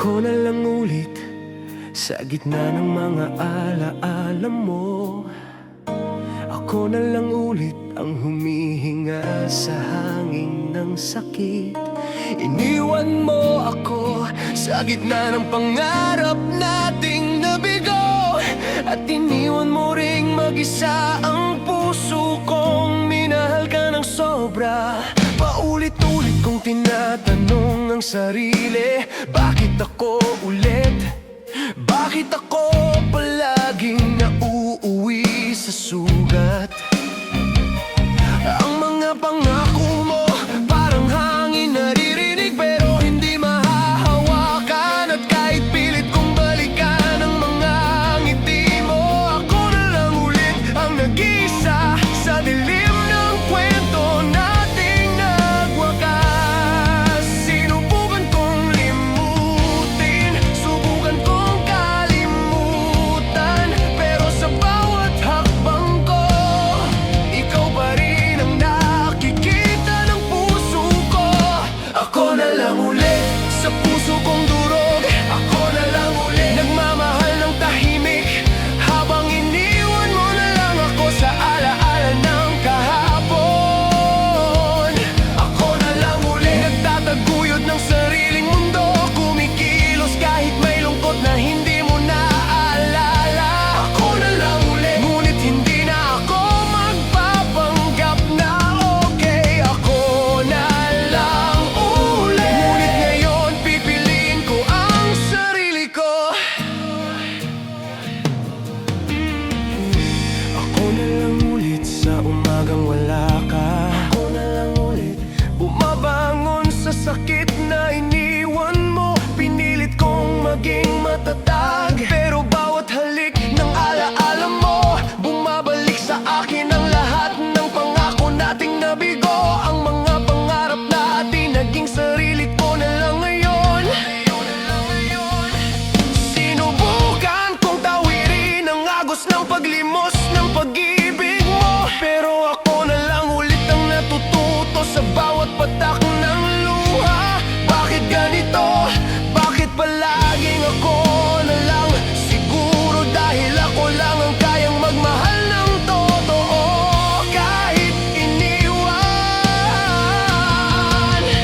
Ako na lang ulit sa gitna ng mga alaala mo. Ako na lang ulit ang humihinga sa hangin ng sakit. Iniwan mo ako sa gitna ng pangarap nating nabigo, at iniwan mo ring mag-isa ang puso kong minahal ka ng sobra. Paulit-ulit kong tinatanong ang sarili, bakit ako ulit? Bakit ako palaging nauuwi sa sugat? Ang mga pangako mo parang hangin naririnig pero hindi mahahawakan. At kahit pilit kong balikan ang mga ngiti mo, ako na lang ulit ang nag-iisa sa dilim ng kwento nating nagwakas. Sinubukan kong limutin, subukan kong kalimutan, pero sa bawat hakbang ko, ikaw pa rin ang nakikita ng puso ko. Ako na lang ulit sa puso kong durog. Ako na lang ulit nagmamahal ng tahimik, habang iniwan mo na lang ako sa alaala ng kahapon. Ako na lang ulit nagtataguyod ng sariling mundo, kumikilos kahit may lungkot na hindi mo naaalala. Ako na lang ulit, ngunit hindi na ako magpapanggap na okay. Ako na lang ulit, ngunit ngayon pipiliin ko ang sarili ko. Ako na lang ulit sa umagang wala ka. Ako na lang ulit bumabangon sa sakit na iniwan mo. Pinilit kong maging matatag, pero bawat halik ng alaala mo bumabalik sa akin ang lahat ng pangako nating nabigo. Ang mga pangarap natin naging sarili ko na lang ngayon. Sinubukan kong tawirin ang agos ng paglimos ng pag-ibig mo, pero ako na lang ulit ang natututo sa bawat patak ng luha. Bakit ganito? Bakit palaging ako na lang? Siguro dahil ako lang ang kayang magmahal ng totoo, kahit iniwan.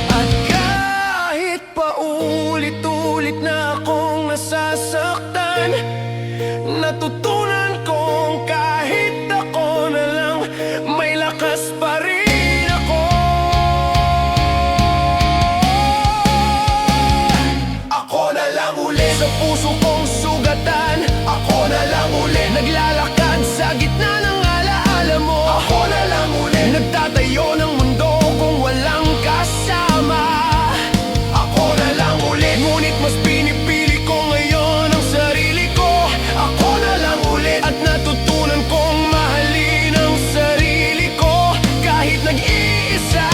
At kahit paulit-ulit na akong nasasaktan, natutunan kong kahit ako na lang, may lakas pa rin ako. Ako na lang uli sa puso kong sugatan. Ako na lang uli naglalakad sa gitna ng alaala mo. Ako na lang uli nagtatayo ng mundo kung walang kasama. Ako na lang uli, ngunit mas pinipili ko ngayon ang sarili ko. Ako na lang ulit at natutunan kong mahalin ang sarili ko kahit nag-iisa.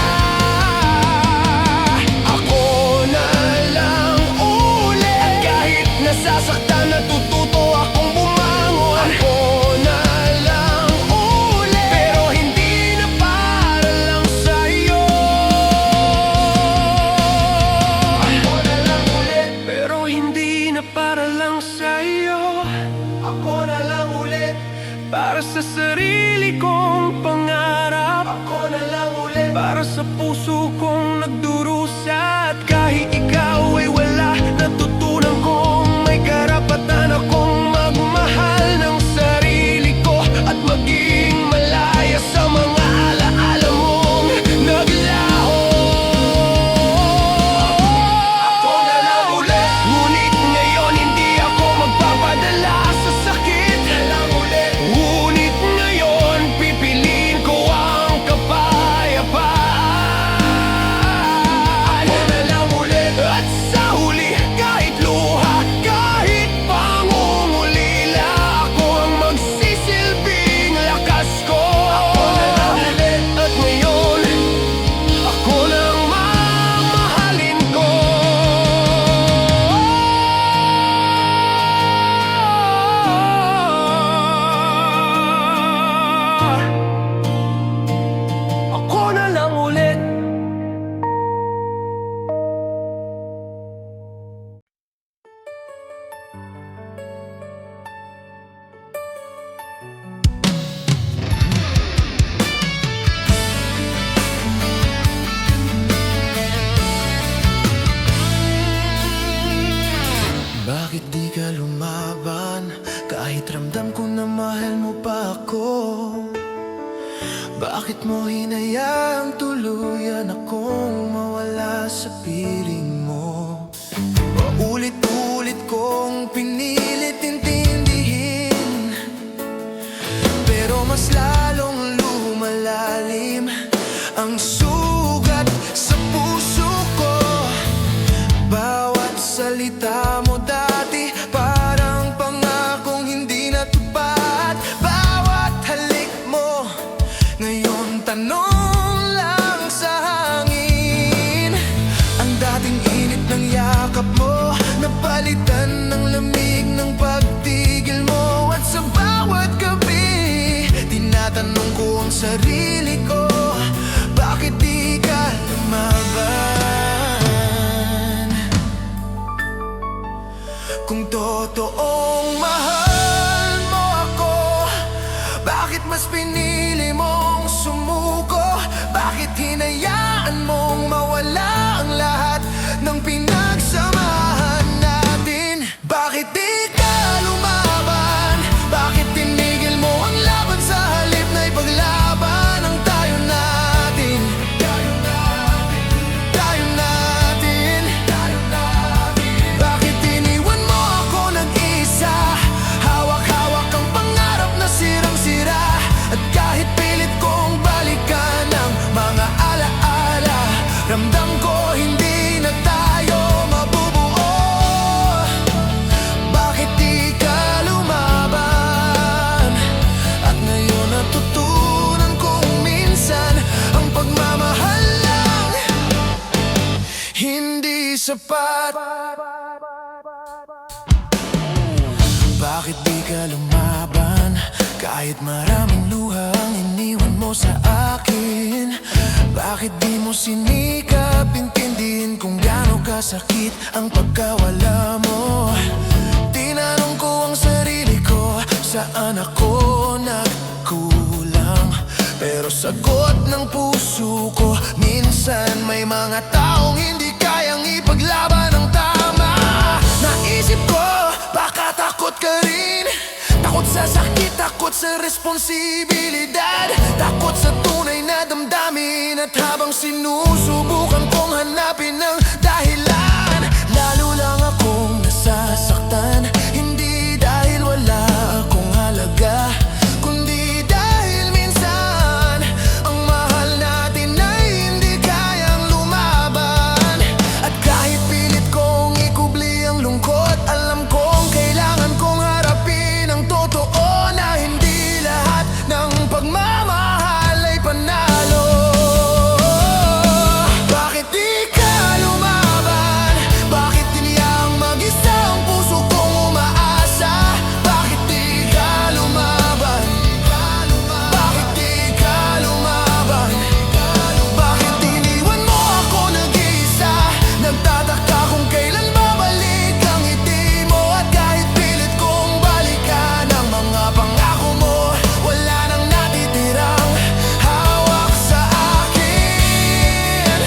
Ako na lang ulit at kahit nasasaktan, natututo akong bumangon. Ako na lang ulit, pero hindi na para lang sa'yo. Ako na lang ulit, pero hindi na para lang sa'yo. Ako na lang ulit para sa sarili kong pangarap. Ako na lang ulit para sa puso kong nagdurusa. At kahit ikaw ay wala, natutunan kong may karapatan akong magmahal ng sarili ko at maging malaya sa mga alaala mong naglaho. Ako na lang ulit, ngunit ngayon hindi ako magpapadala sa sakit. Ngunit ngayon pipiliin ko ang kapayapaan. Ako na lang ulit at sa Bakit di ka lumaban? Kahit ramdam ko na mahal mo pa ako. Bakit mo hinayaang tuluyan akong mawala sa piling mo? Paulit-ulit kong pinilit intindihin, pero mas lalong lumalalim ang sugat sa puso ko. Bawat salita mo dati parang pangakong hindi natupad. Bawat halik mo ngayon tanong lang sa hangin. Ang dating init ng yakap mo napalitan ng lamig ng pagtigil mo. At sa bawat gabi tinatanong ko ang sarili ko, bakit di ka lumaban? Kung totoong mahal mo ako, bakit mas pinili mong sumuko? Bakit hinayaan mong mawala ang lahat ng pinagsamahan natin? Bakit di ka lumaban? Bakit tinigil mo ang laban sa halip na ipaglaban ang tayo natin? Tayo natin. Bakit iniwan mo ako nag-isa? Hawak-hawak ang pangarap na sirang-sira. At kahit pilit kong balikan ang mga alaala, ramdam ko hindi na tayo mabubuo. Bakit di ka lumaban? At ngayon natutunan kong minsan ang pagmamahal lang hindi sapat. Bakit di ka lumaban? Kahit maraming luha ang iniwan mo sa akin. Bakit di mo sinikap intindihin kung gaano kasakit ang pagkawala mo? Tinanong ko ang sarili ko, saan ako nagkulang? Pero sagot ng puso ko, minsan may mga taong hindi kayang ipaglaban ang tama. Naisip ko, baka takot ka rin. Takot sa sakit, takot sa responsibilidad, takot sa tunay na damdamin. At habang sinusubukan kong hanapin ang dahilan, lalo lang akong nasasaktan. Hindi dahil wala akong halaga, kundi dahil minsan ang mahal natin ay hindi kayang lumaban. At kahit pilit kong ikubli ang lungkot, alam kong kailangan kong harapin ang totoo na hindi lahat ng pagmamahal ay panalo. Bakit di ka lumaban? Bakit tiniyang mag-isa ang puso kong umaasa? Bakit di ka lumaban? Bakit di ka lumaban? Bakit iniwan mo ako nag-iisa? Nagtataka kung kailan babalik ang ngiti mo. At kahit pilit kong balikan ang mga pangako mo, wala nang natitirang hawak sa akin.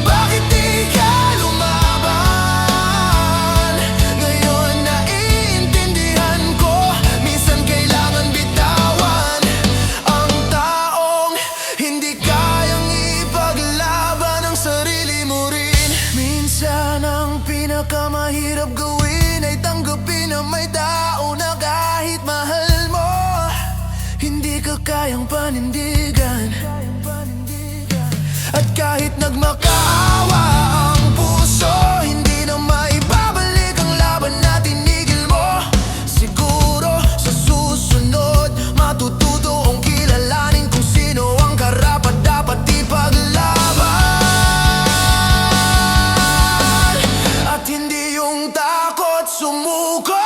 Bakit di ka lumaban? Ngayon naiintindihan ko, minsan kailangan bitawan ang taong hindi kayang ipaglaban ang sarili mo rin. Minsan ang pinakamahirap gawin ay tanggapin na may tao na kahit mahal mo, hindi ka kayang panindigan. At kahit nagmakaawa ang puso, hindi na maibabalik ang laban na tinigil mo. Siguro sa susunod matututo kong kilalanin kung sino ang karapat dapat ipaglaban, at hindi yung takot sumuko.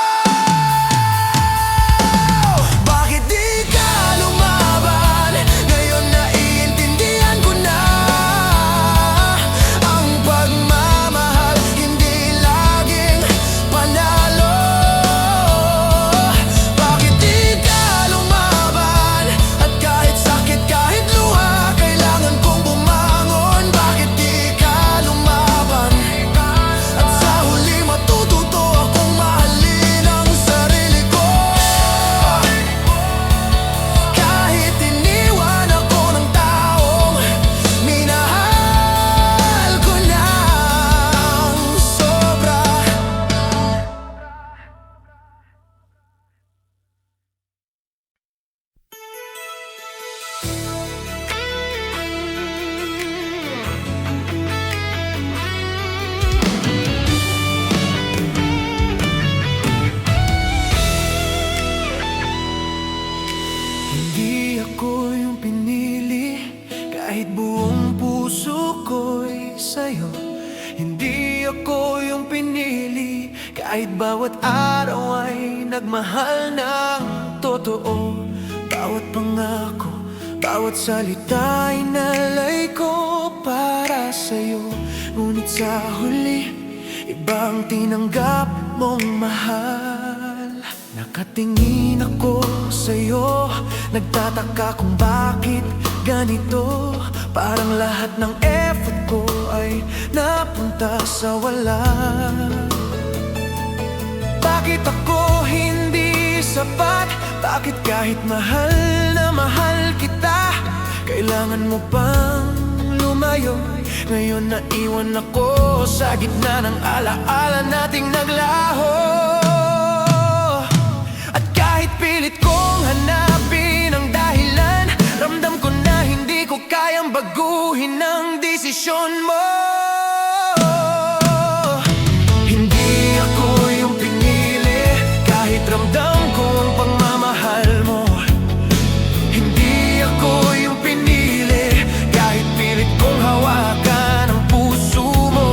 Bakit di ka lumaban? Ngayon naiintindihan ko na ang pagmamahal hindi laging panalo. Bakit di ka lumaban? At kahit sakit, kahit luha, kailangan kong bumangon. Bakit di ka lumaban? At sa huli matututo akong mahalin Kahit bawat araw ay nagmahal ng totoo. Bawat pangako, bawat salita ay nalay ko para sa'yo. Ngunit sa huli, iba ang tinanggap mong mahal. Nakatingin ako sa'yo, nagtataka kung bakit ganito. Parang lahat ng effort ko ay napunta sa wala. Bakit ako hindi sapat? Bakit kahit mahal na mahal kita, kailangan mo pang lumayo? Ngayon naiwan ako sa gitna ng alaala nating naglaho. At kahit pilit kong hanapin ang dahilan, ramdam ko na hindi ko kayang baguhin ang desisyon mo. Hindi ako yung pinili, kahit ramdam ko ang pagmamahal mo. Hindi ako yung pinili, kahit pilit kong hawakan ang puso mo.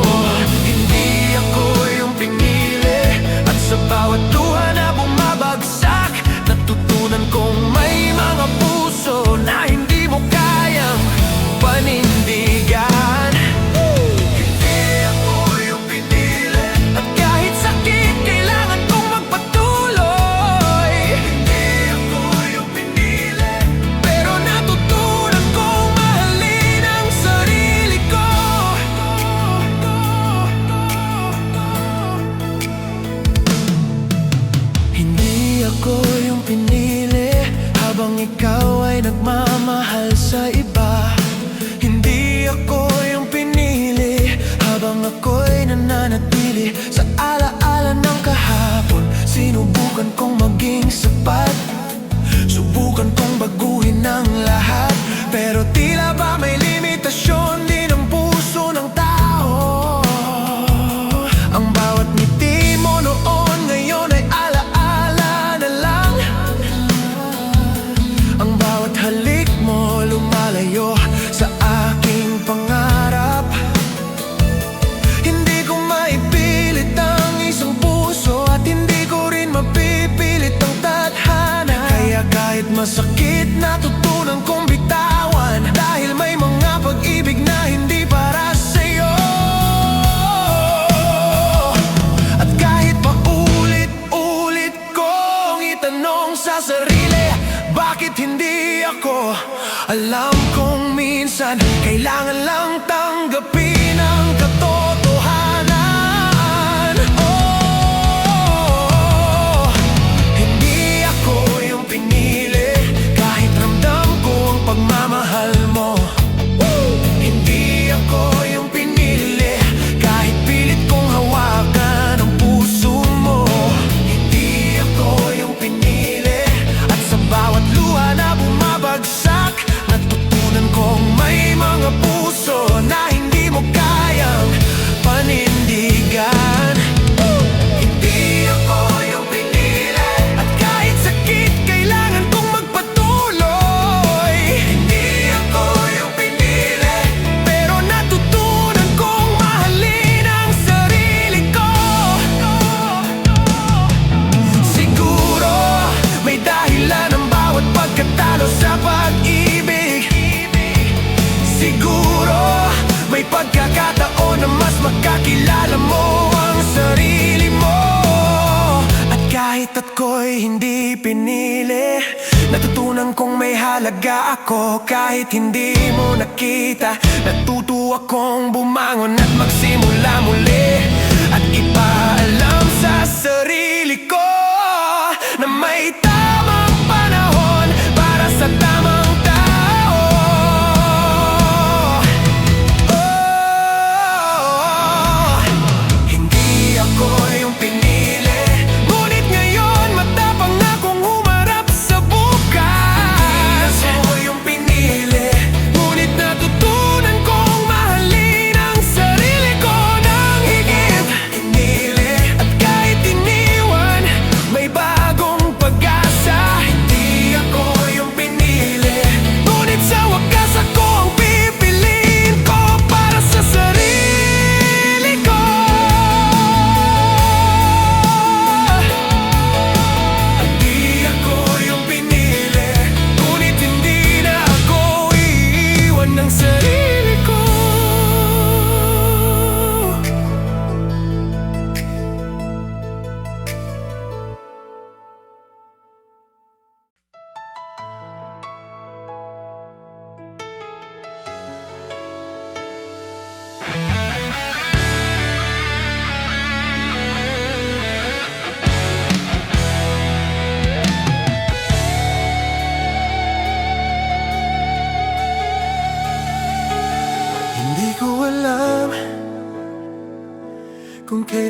Hindi ako yung pinili, at sa bawat luha na bumabagsak, natutunan kong may mga puso na hindi mo kayang panindigan. Hindi ako yung pinili, at kahit sakit kailangan kong magpatuloy. Hindi ako yung pinili, pero natutunan kong mahalin ang sarili ko. Hindi ako yung pinili, habang ikaw ay nagmamahal sa iba. Hindi ako yung pinili, habang ako'y nananatili sa alaala ng kahapon. Sinubukan kong maging sapat, subukan kong baguhin ang lahat, pero tila ba may limitasyon din ang puso ng tao. Ang bawat ngiti mo noon ngayon ay alaala na lang. Ang bawat halik mo lumalayo sa aking pangarap. Hindi ko maipilit ang isang puso, at hindi ko rin mapipilit ang tadhana. Kaya kahit masakit, natutunan kong bitawan, dahil may mga pag-ibig na hindi para sa'yo. At kahit paulit-ulit kong itanong sa sarili, bakit hindi ako? Alam kong minsan kailangan lang tanggapin ang katotohanan. Oh, hindi ako yung pinili, kahit ramdam ko ang pagmamahal mo. Hindi ako yung pinili, kahit pilit kong hawakan ang puso mo. Hindi ako yung pinili, at sa bawat luha na bumabagsak, natutunan kong may mga puso na hindi mo kayang panindigan. Hindi ako yung pinili, at kahit sakit kailangan kong magpatuloy. Hindi ako yung pinili, pero natutunan kong mahalin ang sarili ko. Siguro may dahilan ang bawat pagkatalo sa pag-ibig. Siguro may pagkakataon na mas makakilala mo ang sarili mo. At kahit ako'y hindi pinili, natutunan kong may halaga ako. Kahit hindi mo nakita, natuto akong bumangon at magsimula muli, at ipaalam sa sarili ko na may tamang panahon para sa tamang tao. Oh, hindi ako yung pinili, ngunit ngayon matapang akong humarap sa bukas. Hindi ako yung pinili, ngunit natutunan kong mahalin ang sarili ko ng higit. Pinili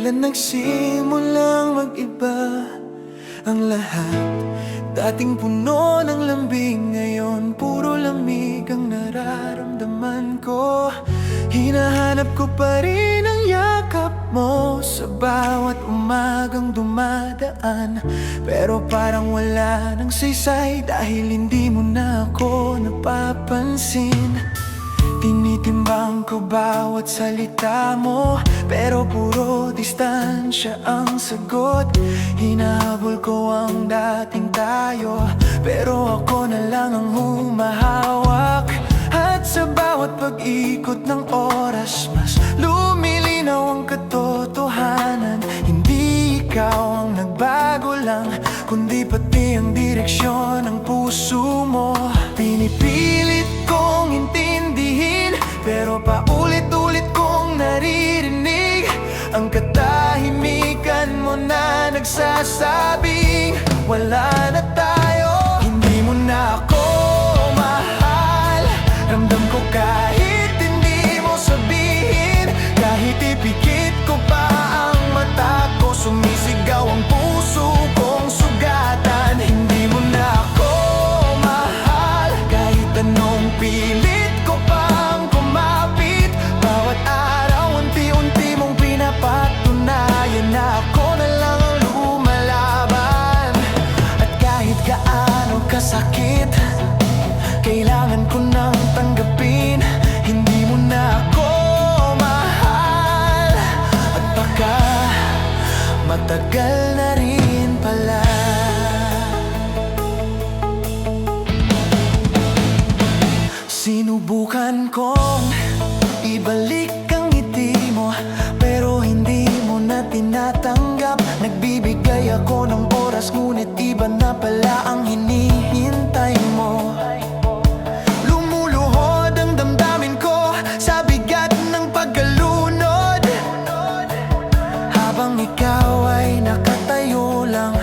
Kailan nagsimulang mag-iba ang lahat? Dating puno ng lambing, ngayon puro lamig ang nararamdaman ko. Hinahanap ko pa rin ang yakap mo sa bawat umagang dumadaan, pero parang wala nang saysay dahil hindi mo na ako napapansin. Tinitimbang ko bawat salita mo, pero puro distansya ang sagot. Hinahabol ko ang dating tayo, pero ako na lang ang humahawak. At sa bawat pag-ikot ng oras, mas lumilinaw ang katotohanan. Hindi ikaw ang nagbago lang, kundi pati ang direksyon ng puso mo. Pinipilit kong intindihin, pero paulit-ulit kong naririnig ang katahimikan mo na nagsasabing wala na tayo. Hindi mo na ako mahal, ramdam ko kahit hindi mo sabihin. Kahit ipikit ko pa ang mata ko, sumisigaw ang puso kong sugatan. Hindi mo na ako mahal, kahit anong pilit ko pang kumapit. Bawat araw unti-unti mong pinapatunayan na ako na lang ang lumalaban. At kahit gaano kasakit, kailangan ko nang tanggapin. Hindi mo na ako mahal, at baka matagal na rin pala. Sinubukan kong ibalik ang ngiti mo, pero hindi mo na tinatanggap. Nagbibigay ako ng oras, ngunit iba na pala ang hinihintay mo. Lumuluhod ang damdamin ko sa bigat ng pagkalunod, habang ikaw ay nakatayo lang,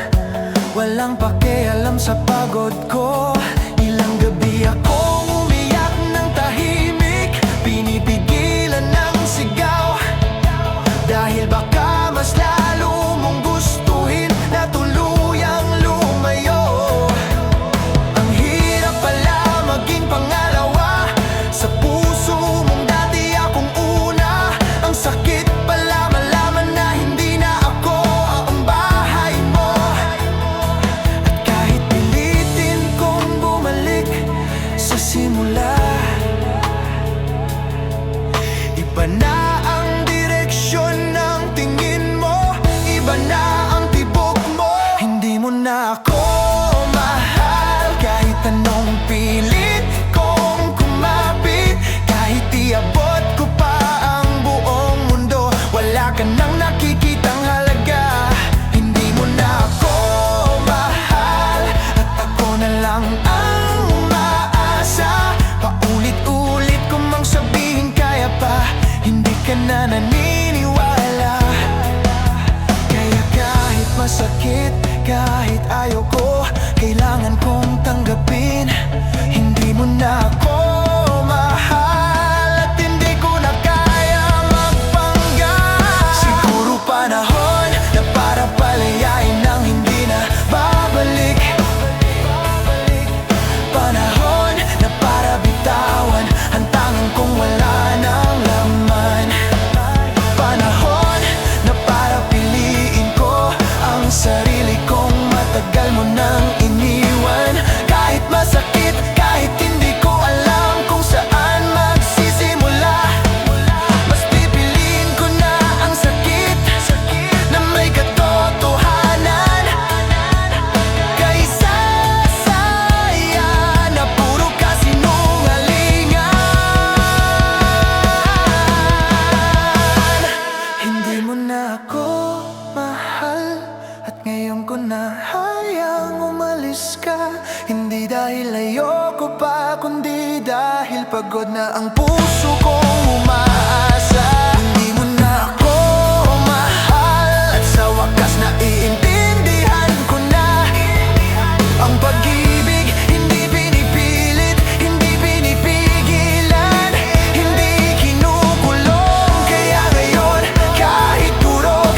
walang pakialam sa pagod ko. Ilang gabi akong umiyak ng tahimik, pinipigilan ng sigaw, dahil baka mas lalo mong gustuhin na tuluyang lumayo. Ang hirap pala maging pangalawa sa puso mong dati akong una. Ang sakit pala malaman na hindi na ako ang bahay mo. At kahit pilitin kong bumalik sa simula, iba na ang direksyon ng tingin mo, iba na ang tibok mo. Hindi mo na ako mahal, kahit anong pilit kong kumapit. Kahit iabot ko pa ang buong mundo, wala ka nang nakikitang halaga. Hindi mo na ako mahal, at ako na lang ang umaasa. Paulit-ulit ko mang sabihin kaya pa, hindi ka na naniniwala. Kaya kahit masakit, kahit ayaw ko, kailangan kong tanggapin. Hindi mo na ako mahal, at hindi ko na kaya magpanggap. Siguro panahon na para palayain nang hindi na babalik. Panahon na para bitawan ang tangan kong wala ng laman. Panahon na para piliin ko ang sarili kong matagal mo nang iniwan. Kahit masakit, kahit hindi ko alam kung saan magsisimula, mas pipiliin ko na ang sakit na may katotohanan, kaysa saya na puro kasinungalingan. Hindi mo na ako mahal, at ngayon ko na hayang umalis ka. Hindi dahil ayoko pa, kundi dahil pagod na ang puso kong umaasa. Hindi mo na ako mahal, at sa wakas na iintindihan ko na ang pag-ibig hindi pinipilit, hindi pinipigilan, hindi kinukulong. Kaya ngayon kahit turok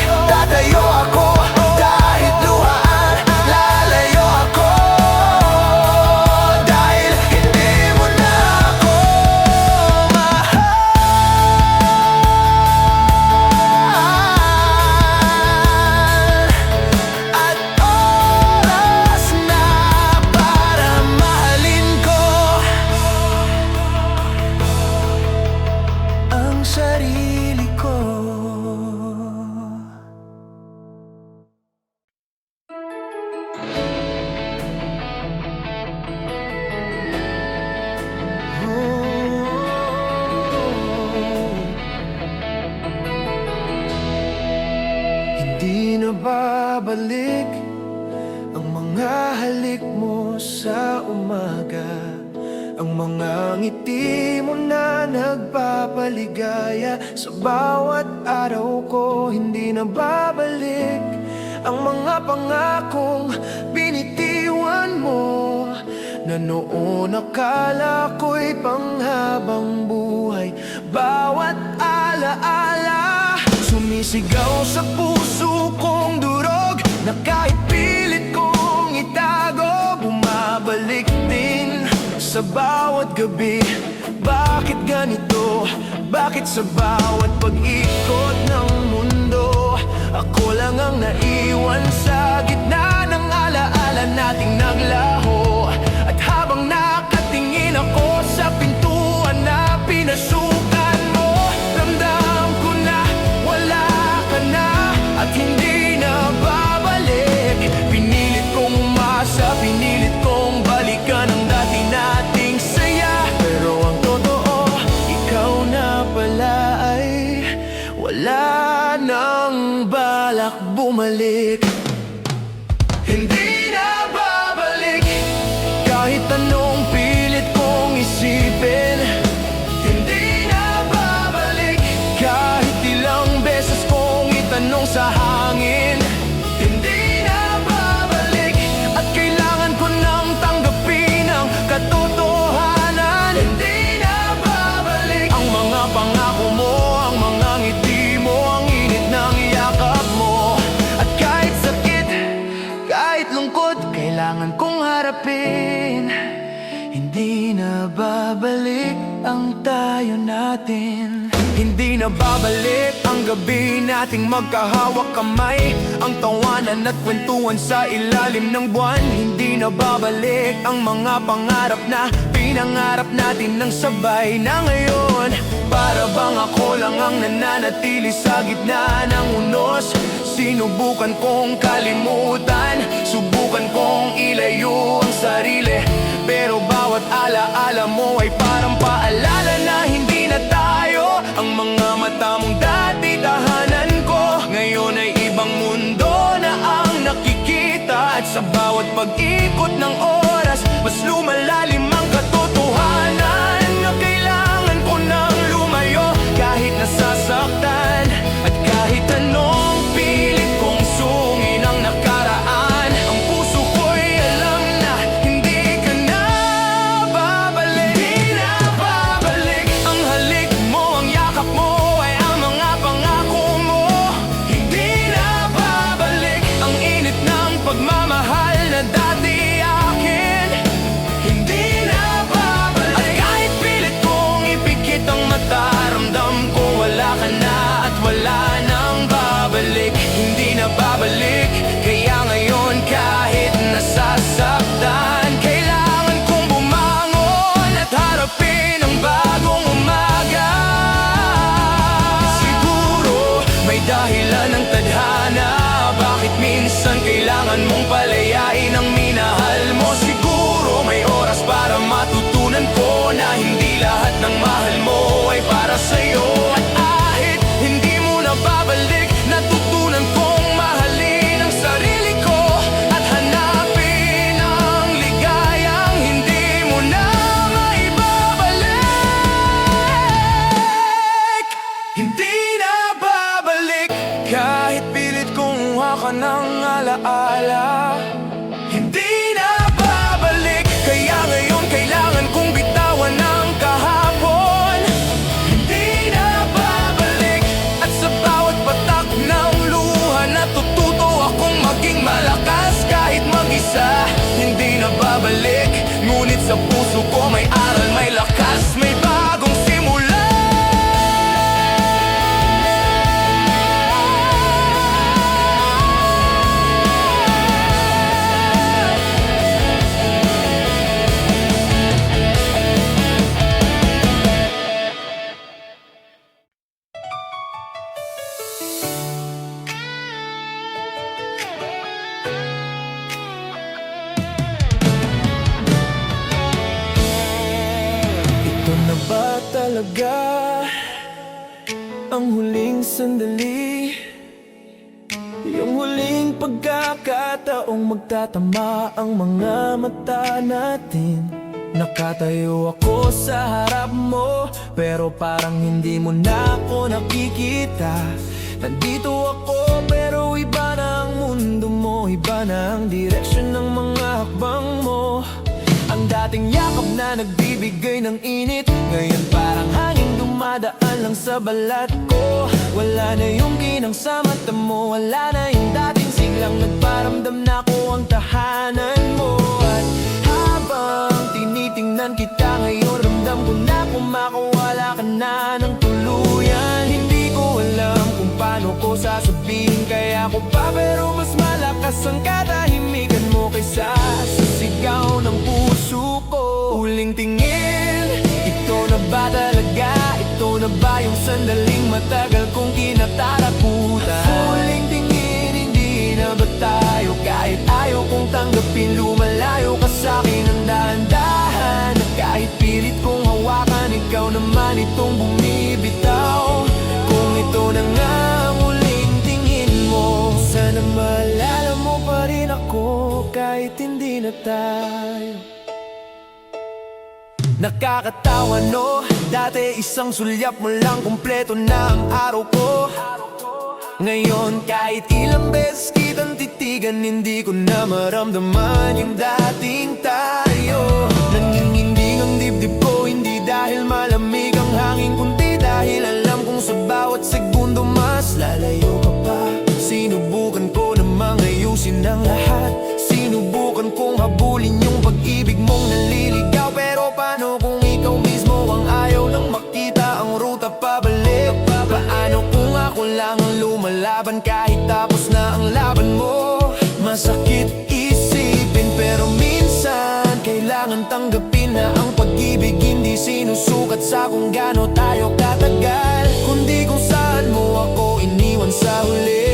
babalik ang mga halik mo sa umaga, ang mga ngiti mo na nagpapaligaya. Sa bawat araw ko hindi na babalik ang mga pangakong binitiwan mo, na noon akala ko'y panghabang buhay. Bawat alaala sumisigaw sa puso kong durog, na kahit pilit kong itago, bumabalik din sa bawat gabi. Bakit ganito? Bakit sa bawat pag-ikot ng mundo ako lang ang naiwan sa gitna ng alaala nating naglaho? At habang nakatingin ako sa pintuan na pinasukan mo, ramdam ko na wala ka na at hindi na babalik. Pinilit kong umasa, pinilit kong balikan ang dati nating saya, pero ang totoo, ikaw na pala ay wala nang balak bumalik. Hindi na babalik kahit anong pilit kong isipin. Hindi na babalik kahit ilang beses kong itanong sa hangin. Hindi na babalik at kailangan ko nang tanggapin ang katotohanan. Hindi na babalik ang mga pangako mo, ang mga ngiti mo, ang init ng yakap mo. At kahit sakit, kahit lungkot, kailangan kong harapin. Hindi na babalik ang tayo natin. Hindi na babalik ang gabi nating magkahawak kamay, ang tawanan at kwentuhan sa ilalim ng buwan. Hindi na babalik ang mga pangarap na pinangarap natin ng sabay na ngayon. Para bang ako lang ang nananatili sa gitna ng unos. Sinubukan kong kalimutan, subukan kong ilayo ang sarili, pero bawat alaala mo ay parang paalala na hindi na tayo. Ang mga mata mong dati tahanan ko, ngayon ay ibang mundo na ang nakikita. At sa bawat pag-ikot ng oras, mas lumalalim ang katotohanan na kailangan ko nang lumayo. Kahit nasasaktan at kahit anong pilit kong sungin ang nakaraan, ang puso ko'y alam na hindi ka na babalik. Di na babalik ang halik mo, ang yakap mo ay ang mga pangako mo. Hindi na babalik ang init ng pagmamahal na dati akin. Hindi na babalik at kahit pilit kong ipikit ang mata, ramdam ko wala ka na at wala nang babalik. Hindi na babalik, kaya ngayon kahit nasasaktan, kailangan kong bumangon at harapin ang bagong umaga. Siguro may dahilan ng tadhana, bakit minsan kailangan mong palayain ang minahal mo. Siguro may oras para matutunan ko na hindi lahat ng mahal mo ay para sa'yo. At kahit hindi mo na babalik, natutunan kong mahalin ang sarili ko at hanapin ang ligayang hindi mo na maibabalik. Hindi na babalik kahit pilit kong hawakan ng alaala. Hindi na babalik, kaya ngayon kailangan kong bitawan ang kahapon. Hindi na babalik at sa bawat patak ng luha, natututo akong maging malakas kahit mag-isa. Hindi na babalik, ngunit sa puso ko may aral, may lakas, may bagong simula. Ito na ba talaga ang huling sandali? Yung huling pagkakataong magtatama ang mga mata natin. Nakatayo ako sa harap mo, pero parang hindi mo na ako nakikita. Nandito ako pero iba na ang mundo mo, iba na ang direksyon ng mga hakbang mo. Ang dating yakap na nagbibigay ng init, ngayon parang hangin dumadaan lang sa balat ko. Wala na yung ginang sa mata mo, wala na yung dating siglang nagparamdam na ako ang tahanan mo. At habang tinitingnan kita ngayon, ramdam ko na kumakawala ka na ng tuluyan. Hindi ko alam kung paano ko sasabihin, kaya ko pa, pero mas malakas ang katahimikan mo kaysa sa sigaw ng puso ko. Huling tingin, ito na ba talaga? Ito na ba yung sandaling matagal kong kinatatakutan? Huling tingin, hindi na ba tayo? Kahit ayaw kong tanggapin, lumalayo ka sa'kin ng dahan-dahan. At kahit pilit kong hawakan, ikaw naman itong bumibitaw. Kung ito na nga ang huling tingin mo, sana maalala mo pa rin ako kahit hindi na tayo. Nakakatawa no, dati isang sulyap mo lang kumpleto na ang araw ko. Ngayon kahit ilang beses kitang titigan, hindi ko na maramdaman yung dating tayo. Nanginginig ang dibdib ko, hindi dahil malamig ang hangin, kundi dahil alam kong sa bawat segundo mas lalayo ka pa. Sinubukan ko namang ayusin ang lahat, sinubukan kong habulin yung pag-ibig mong naliligaw. Pero paano kung ikaw mismo ang ayaw nang makita ang ruta pabalik? Paano kung ako lang ang lumalaban kahit tapos na ang laban mo? Masakit isipin pero minsan kailangan tanggapin na ang pag-ibig hindi sinusukat sa kung gaano tayo katagal, kundi kung saan mo ako iniwan sa huli.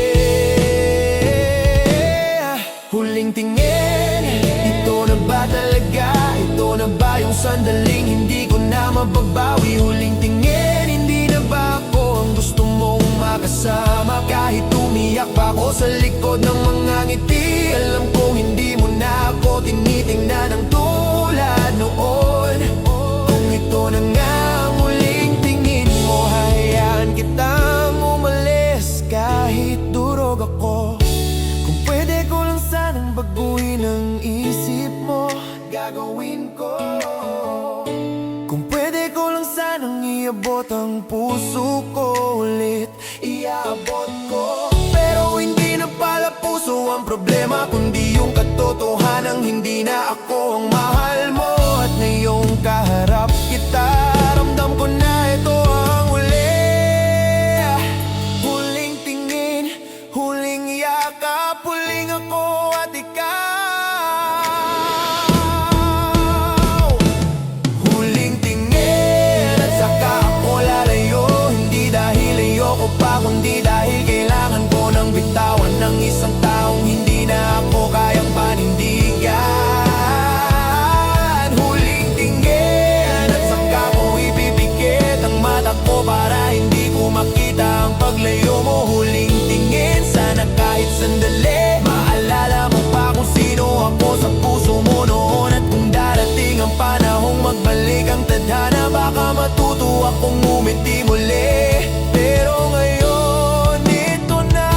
Huling tingin, ito na ba talaga? Ito na ba yung sandaling hindi ko na mababawi? Huling tingin, hindi na ba ako ang gusto mong makasama? Kahit umiyak pa ako sa likod ng mga ngiti, alam kong hindi mo na ako tinitingnan ng tulad noon. Kung ito na nga ang huling tingin mo, hayaan kitang umalis kahit durog ako. Kung pwede ko lang sanang baguhin ang isip mo, gagawin ko. Kung pwede ko lang sanang iabot ang puso ko ulit, iabot ko. Pero hindi na pala puso ang problema, kundi yung katotohanan hindi na ako ang mahal mo. At ngayong kaharap kita, ramdam ko na ito ang huli. Huling tingin, huling yakap, huling ako at ikaw. Huling tingin at saka ako lalayo, hindi dahil ayoko pa, kundi dahil kailangan ko nang bitawan ng isang taong hindi na ako kayang panindigan. Huling tingin at saka ko ipipikit ang mata ko para hindi ko makita ang paglayo mo. Huling tingin, sana kahit sandali maalala mo pa kung sino ako sa puso mo noon. At kung darating ang panahong magbalik ang tadhana, baka matuto akong umiti muli. Pero ngayon, ito na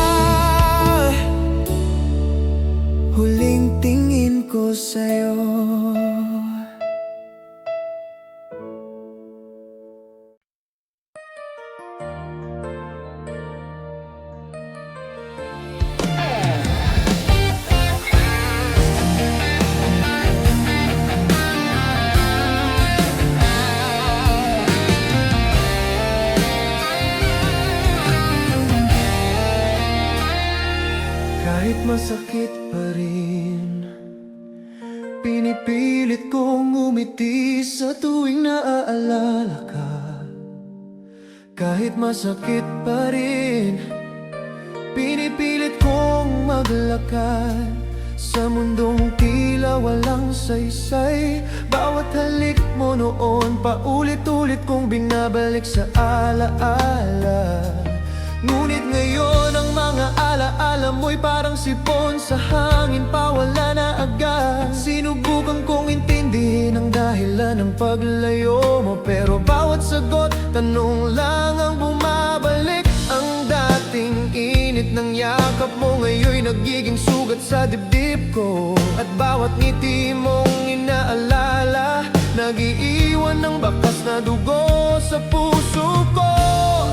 huling tingin ko sa'yo. Kahit masakit pa rin, pinipilit kong umiti sa tuwing naaalala ka. Kahit masakit pa rin, pinipilit kong maglakad sa mundong tila walang saysay. Bawat halik mo noon, paulit-ulit kong binabalik sa alaala. Ngunit ngayon ang mga alaala mo'y parang sipon sa hangin, pawala na agad. Sinubukan kong intindihin ang dahilan ng paglayo mo, pero bawat sagot, tanong lang ang bumabalik. Ang dating init ng yakap mo ngayon'y nagiging sugat sa dibdib ko. At bawat ngiti mong inaalala, nag-iiwan ng bakas na dugo sa puso ko.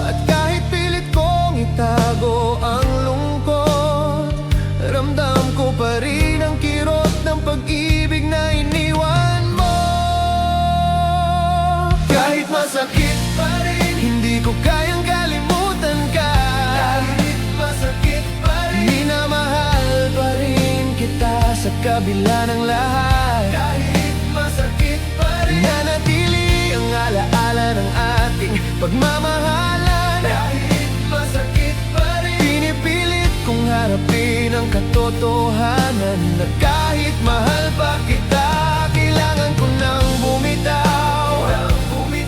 At kahit pilit kong itago ang lungkot, ramdam ko pa rin ang kirot ng pag-ibig na iniwan mo. Kahit masakit pa rin, hindi ko kayang kalimutan ka. Kahit masakit pa rin, minamahal pa rin kita sa kabila ng lahat. Kahit masakit pa rin, nanatili ang alaala ng ating pagmamahalan. Kahit masakit pa rin, pinipilit kong harapin ang katotohanan na kahit mahal pa kita, kailangan ko nang bumitaw.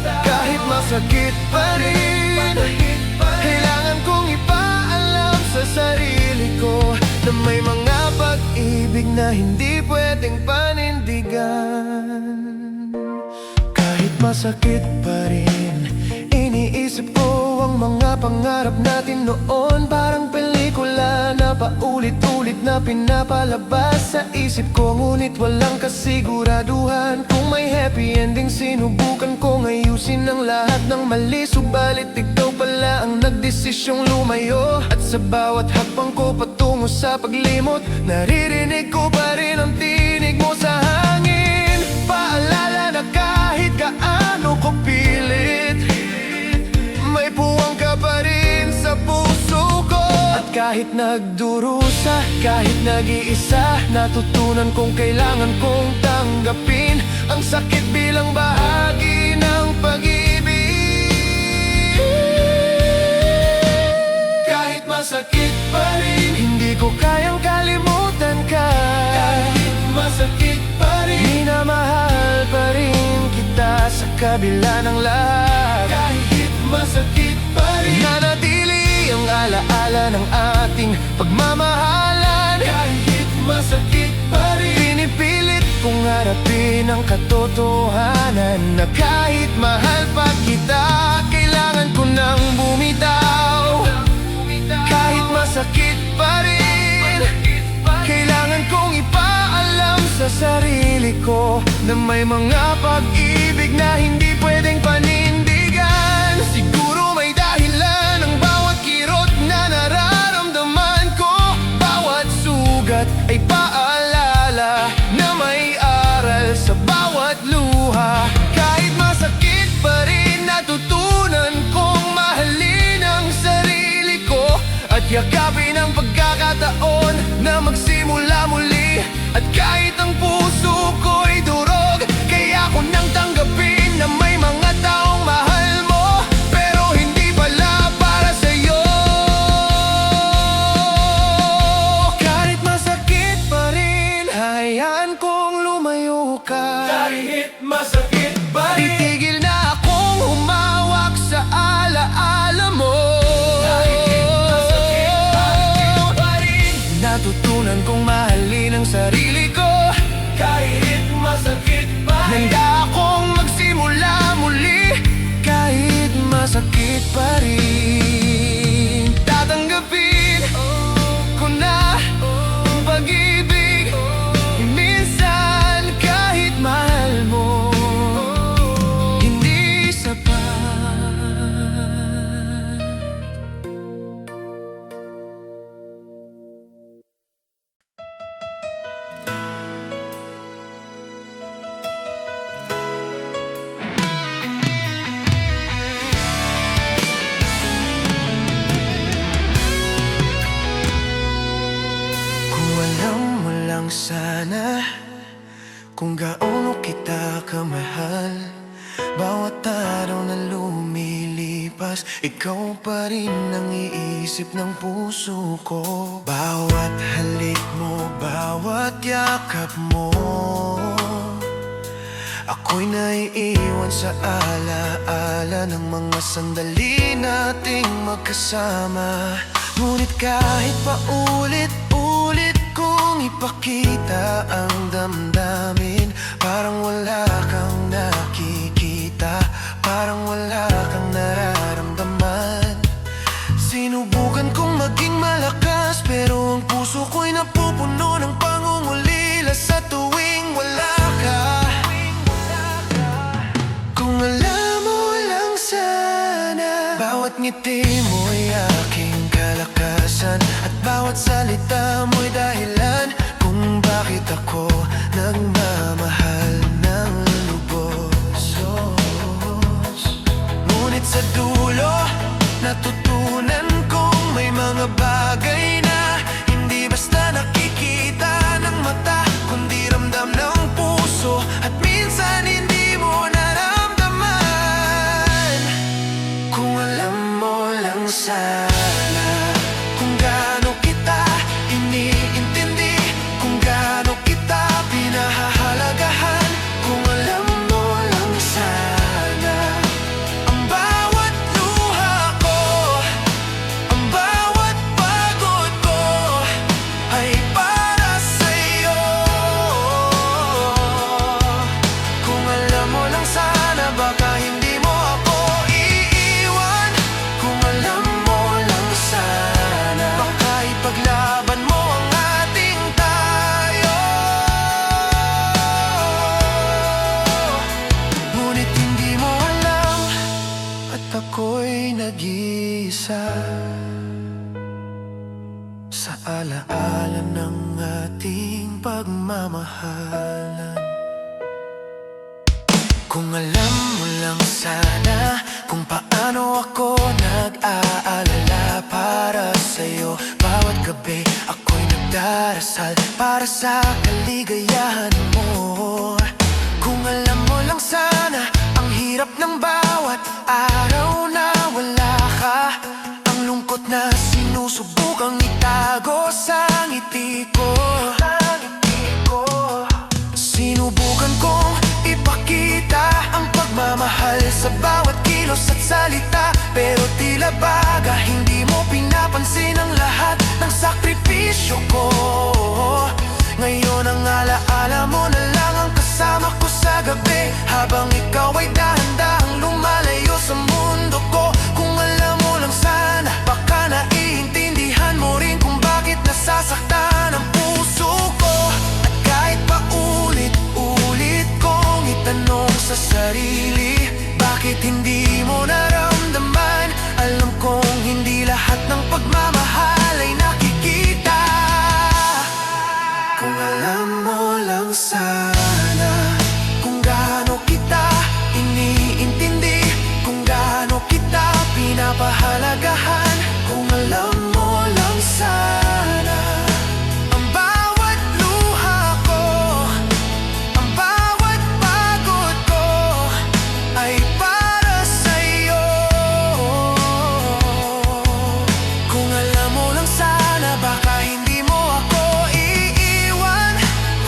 Kahit masakit pa rin, kailangan kong ipaalam sa sarili ko na may mga pag-ibig na hindi pwedeng panindigan. Kahit masakit pa rin, iniisip ko ang mga pangarap natin noon. Parang pelikula na paulit-ulit na pinapalabas sa isip ko, ngunit walang kasiguraduhan kung may happy ending. Sinubukan kong ayusin ang lahat ng mali, subalit ikaw pala ang nagdesisyong lumayo. At sa bawat hakbang ko patungo sa paglimot, naririnig ko pa rin ang tinig mo sa hangin. Paalala na kahit gaano ko pilit, may puwang ka pa rin sa puso ko. At kahit nagdurusa, kahit nag-iisa, natutunan kong kailangan kong tanggapin ang sakit bilang bahagi ng pag-ibig. Kahit masakit pa rin, hindi ko kayang kalimutan ka. Kahit masakit pa rin, minamahal pa rin kita sa kabila ng lahat. Kahit masakit pa rin, nanatili ang alaala ng ating pagmamahalan. Kahit masakit pa rin, pinipilit kong harapin ang katotohanan na kahit mahal pa kita, kailangan ko nang bumitaw. Kahit masakit pa rin, kailangan kong ipaalam sa sarili ko na may mga pag-ibig na hindi pwedeng panindigan. Siguro may dahilan ang bawat kirot na nararamdaman ko. Bawat sugat ay paalala na may aral sa bawat luha. Kahit masakit pa rin, natutunan kong mahalin ang sarili ko at yakapin ang pagkakataon na magsimula muli. At kahit ang puso ko'y durog, kaya ko nang tanggapin na may mga taong mahal mo, pero hindi pala para sa'yo. Kahit masakit pa rin, hayaan kong lumayo ka. Kahit masakit pa rin, titigil na akong humawak sa alaala mo. Natutunan kong mahalin ang sarili ko. Kahit masakit pa rin, handa akong magsimula muli. Kahit masakit pa rin, tatanggapin ko na ang pag-ibig. Minsan kahit mahal mo, hindi sapat. Sana kung gaano kita kamahal, bawat araw na lumilipas, ikaw pa rin ang iisip ng puso ko. Bawat halik mo, bawat yakap mo, Ako'y naiiwan sa alaala ng mga sandali nating magkasama. Ngunit kahit pa ulit-ulit kong ipakita ang damdamin, parang wala kang nakikita, parang wala kang nararamdaman. Sinubukan kong maging malakas, pero ang puso ko'y napupuno ng pangungulila sa tuwing wala ka. Kung alam mo lang sana, bawat ngiti mo'y aking kalakasan, at bawat salita mo'y dahilan kung bakit ako nagmamahal ng lubos. Ngunit sa dulo, natutunan kong may mga bagay na hindi basta nakikita ng mata, kundi ramdam ng puso, at minsan hindi mo naramdaman. Kung alam mo lang sana kung gaano kita iniintindi, kung gaano kita pinahahalagahan. Kung alam mo lang sana ang bawat luha ko, ang bawat pagod ko ay para sa'yo. Kung alam mo lang sana, baka hindi mo ako iiwan. Kung alam mo lang sana, baka ipaglaban mo ang ating tayo. Ngunit hindi mo alam, at ako'y nag-iisa sa alaala ng ating pagmamahalan. Kung alam mo lang sana kung paano ako nag-aalala para sa'yo. Bawat gabi ako'y nagdarasal para sa kaligayahan mo. Kung alam mo lang sana ang hirap ng bawat araw na wala ka, ang lungkot na sinusubukang itago sa ngiti ko. Sinubukan kong ipakita ang pagmamahal sa bawat kilos at salita, pero tila baga hindi mo pinapansin ang lahat ng sakripisyo ko. Ngayon ang alaala mo na lang ang kasama ko sa gabi, habang ikaw ay dahan-dahang lumalayo sa mundo ko. Kung alam mo lang sana, baka naiintindihan mo rin kung bakit nasasaktan ang puso ko. At kahit pa ulit-ulit kong itanong sa sarili, bakit hindi mo naramdaman? Alam kong hindi lahat ng pagmamahal ay nakikita. Kung alam mo lang sana kung gaano kita iniintindi, kung gaano kita pinapahalagahan. Kung alam mo lang sana ang bawat luha ko, ang bawat pagod ko ay para sa'yo. Kung alam mo lang sana, baka hindi mo ako iiwan.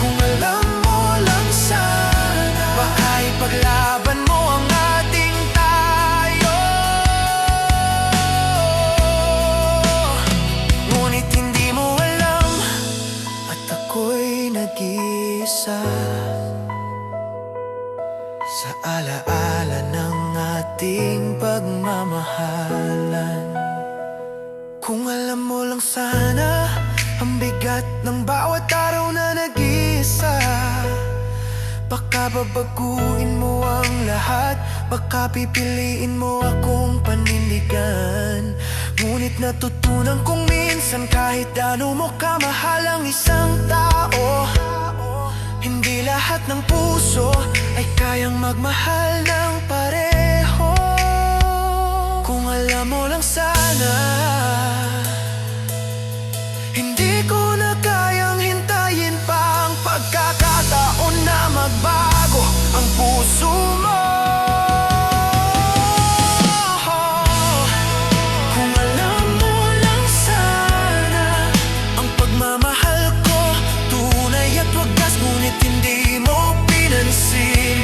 Kung alam mo lang sana, baka ipaglaban mo ang ating tayo. Ngunit hindi mo alam, at ako'y nag-iisa sa alaala ng ating pagmamahalan. Kung alam mo lang sana ang bigat ng bawat araw na nag-iisa, baka babaguhin mo ang lahat, baka pipiliin mo akong panindigan. Ngunit natutunan kong minsan kahit gaano mo kamahal ang isang tao, hindi lahat ng puso ay kayang magmahal ng pareho. Kung alam mo lang sana, hindi ko na kayang hintayin pa ang pagkakataon na magbago ang puso mo. Kung alam mo lang sana ang pagmamahal ko tunay at wagas, ngunit hindi mo pinansin.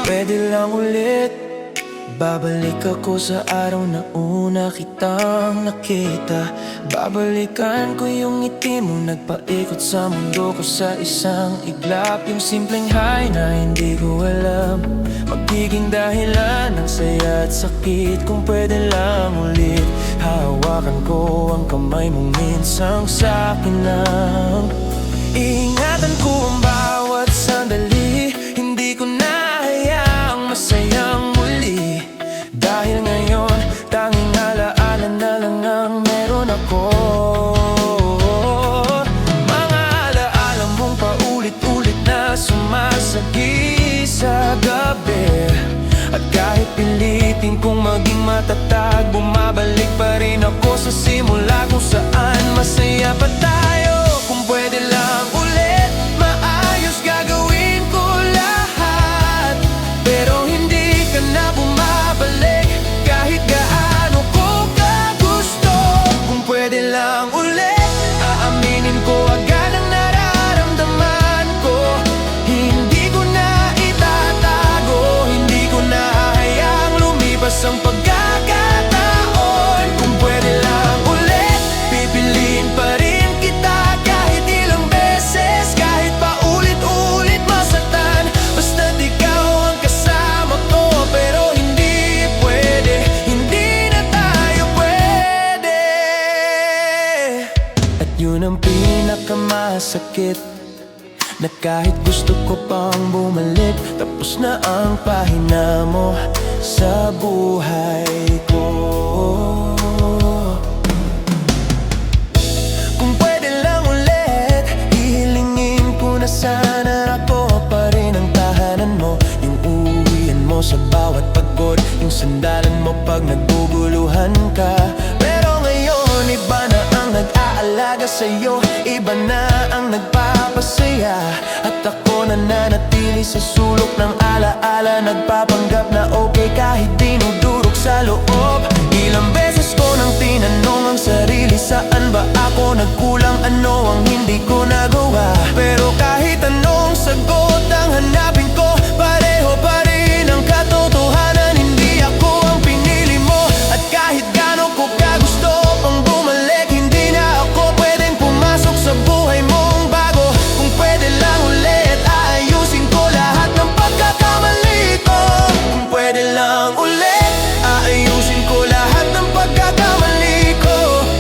pwede lang ulit. Babalik ako sa araw na una kitang nakita. Babalikan ko yung ngiti mo, nagpaikot sa mundo ko sa isang iglap. Yung simpleng hi na hindi ko alam, magiging dahilan ng saya at sakit. Kung pwede lang ulit, hawakan ko ang kamay mong minsang sa'kin lang. Iingatan ko ang bawat sandali, hindi ko na hayaang masayang muli. Dahil ngayon, tanging alaala na lang ang meron ako. Mga alaala mong paulit-ulit na sumasagi sa gabi. At kahit pilitin kong maging matatag, bumabalik pa rin ako sa simula kung saan masaya pa tayo. Kung pwede lang ulit, maayos gagawin ko lahat. Pero hindi ka na bumabalik kahit gaano ko kagusto. Kung pwede lang ulit, aaminin ko agad ang nararamdaman ko. Hindi ko na itatago, hindi ko na hahayaang lumipas ang pagkakataon. Kung pwede lang ulit, pipiliin pa rin kita kahit ilang beses, kahit paulit-ulit masaktan. Basta't ikaw ang kasama ko. Pero hindi pwede, hindi na tayo pwede. At yun ang pinakamasakit, na kahit gusto ko pang bumalik, tapos na ang pahina mo sa buhay ko. Kung pwede lang ulit, hihilingin ko na sana ako pa rin ang tahanan mo. Yung uwian mo sa bawat pagod, yung sandalan mo pag nagguguluhan ka. Pero ngayon, iba na ang nag-aalaga sa'yo, iba na ang nagpapasaya. At ako nananatili sa sulok ng alaala, nagpapanggap na okay kahit dinudurog sa loob. Ilang beses ko nang tinanong ang sarili, saan ba ako nagkulang, ano ang hindi ko nagawa. Pero kahit anong sagot ang hanapin ko, pareho pa rin ang katotohanan. Hindi ako ang pinili mo, at kahit gaano ko kagusto pang bumalik, hindi na ako pwedeng pumasok sa buhay mong bago. Kung pwede lang ulit, aayusin ko lahat ng pagkakamali ko. Kung pwede lang ulit, aayusin ko lahat ng pagkakamali ko.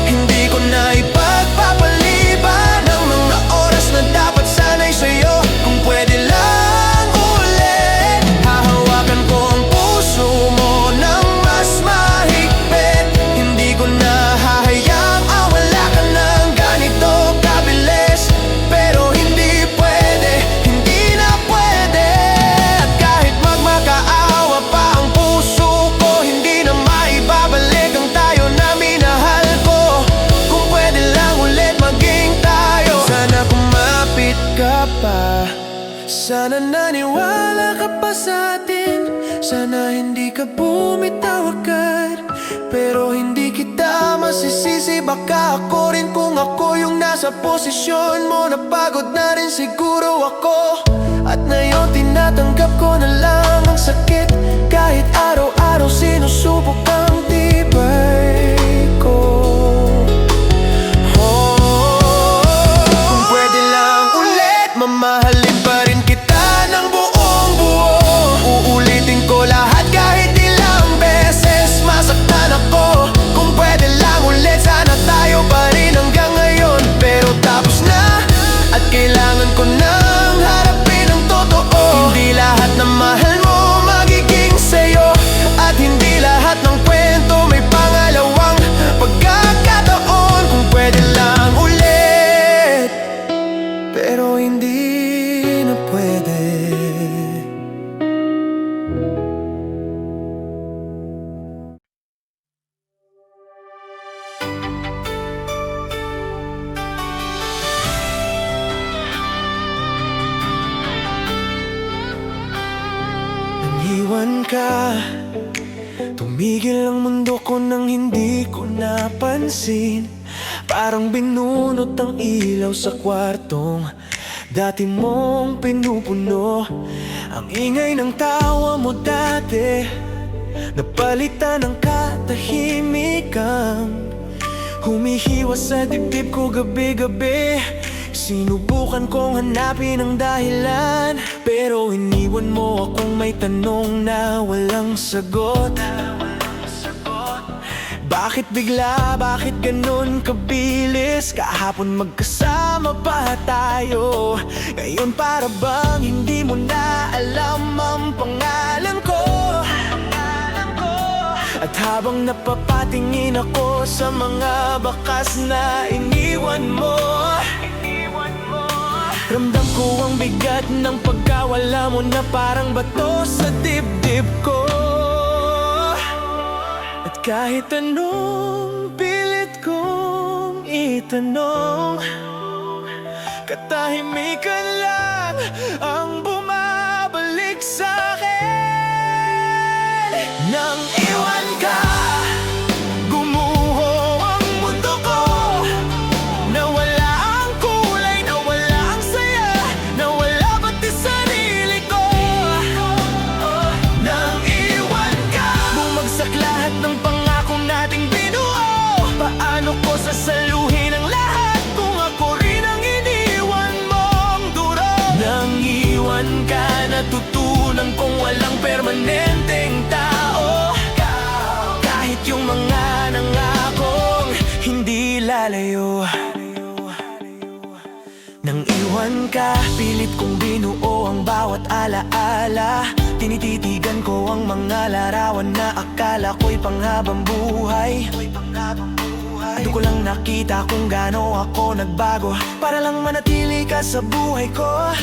Hindi ko na ipagpapaliban ang mga oras na dapat sana'y sa'yo. Kung pwede lang ulit, hahawakan ko ang puso mo ng mas mahigpit. Hindi ko na hahayaang wala ka ng ganito kabilis. Pero hindi pwede, hindi na pwede. At kahit magmakaawa pa ang puso ko, hindi na maibabalik ang tayo na minahal ko. Kung pwede lang ulit maging tayo, sana kumapit ka pa, sana naniwala ka pa sa atin, sana hindi ka bumitaw agad. Pero hindi kita masisisi, baka ako rin kung ako yung nasa posisyon mo. Napagod na rin siguro ako, at ngayon tinatanggap ko na lang ang sakit. Kahit araw-araw sinusubok ang tibay ko. Kung pwede lang ulit, mamahalin pa rin kita ng buong buo. Uulitin ko lahat kahit ilang beses masaktan ako. Kung pwede lang ulit, sana tayo pa rin hanggang ngayon. Pero tapos na, at kailangan ko nang harapin ang totoo. Hindi lahat ng mahal mo magiging sa'yo, at hindi lahat ng kwento may pangalawang pagkakataon. Kung pwede lang ulit, pero hindi na pwede. Nanghiwan ka, tumigil ang mundo ko nang hindi ko napansin. Parang binunot ang ilaw sa kwartong dati mong pinupuno. Ang ingay ng tawa mo dati napalitan ng katahimikan. Humihiwas sa dibdib ko gabi-gabi. Sinubukan kong hanapin ang dahilan, pero iniwan mo akong may tanong na walang sagot. Bakit bigla, bakit ganun kabilis? Kahapon magkasama pa tayo, ngayon para bang hindi mo na alam ang pangalan ko. At habang napapatingin ako sa mga bakas na iniwan mo, ramdam ko ang bigat ng pagkawala mo na parang bato sa dibdib ko. At kahit anong pilit kong itanong, katahimikan lang ang bumabalik sa'kin. Nang iwan ka, gumuho ang mundo ko. Nawala ang kulay, nawala ang saya, nawala pati sarili ko. Nang iwan ka, bumagsak lahat ng pangako nating binuo. Paano ko sasaluhin ang lahat kung ako rin ang iniwan mong duro? Nang iwan ka, natutunan kong walang permanenteng tao. Kahit yung mga nangakong hindi lalayo. Nang iwan ka, pilit kong binuo ang bawat alaala. Tinititigan ko ang mga larawan na akala ko'y panghabang buhay. Doon ko lang nakita kung gaano ako nagbago para lang manatili ka sa buhay ko.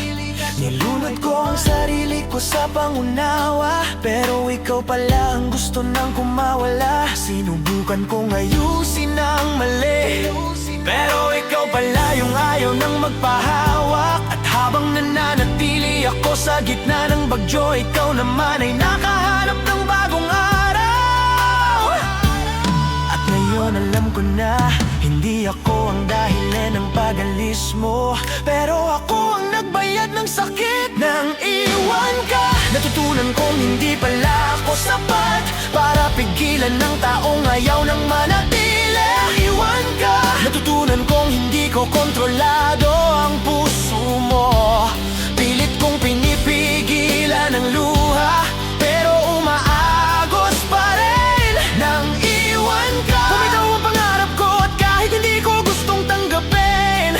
Nilunod ko ang sarili ko sa pangunawa, pero ikaw pala ang gusto nang kumawala. Sinubukan kong ayusin ang mali, pero ikaw pala yung ayaw nang magpahawak. At habang nananatili ako sa gitna ng bagyo, ikaw naman ay nakahanap ng bagong araw. At ngayon alam ko na hindi ako ang dahilan ng pag-alis mo, pero ako ang nagbayad ng sakit. Nang iwan ka, natutunan kong hindi pala ako sapat para pigilan ng taong ayaw nang manatili. Iwan ka, natutunan kong hindi ko kontrolado ang puso mo. Pilit kong pinipigilan ang luha, pero umaagos pa rin. Nang iwan ka, bumitaw ang pangarap ko at kahit hindi ko gustong tanggapin,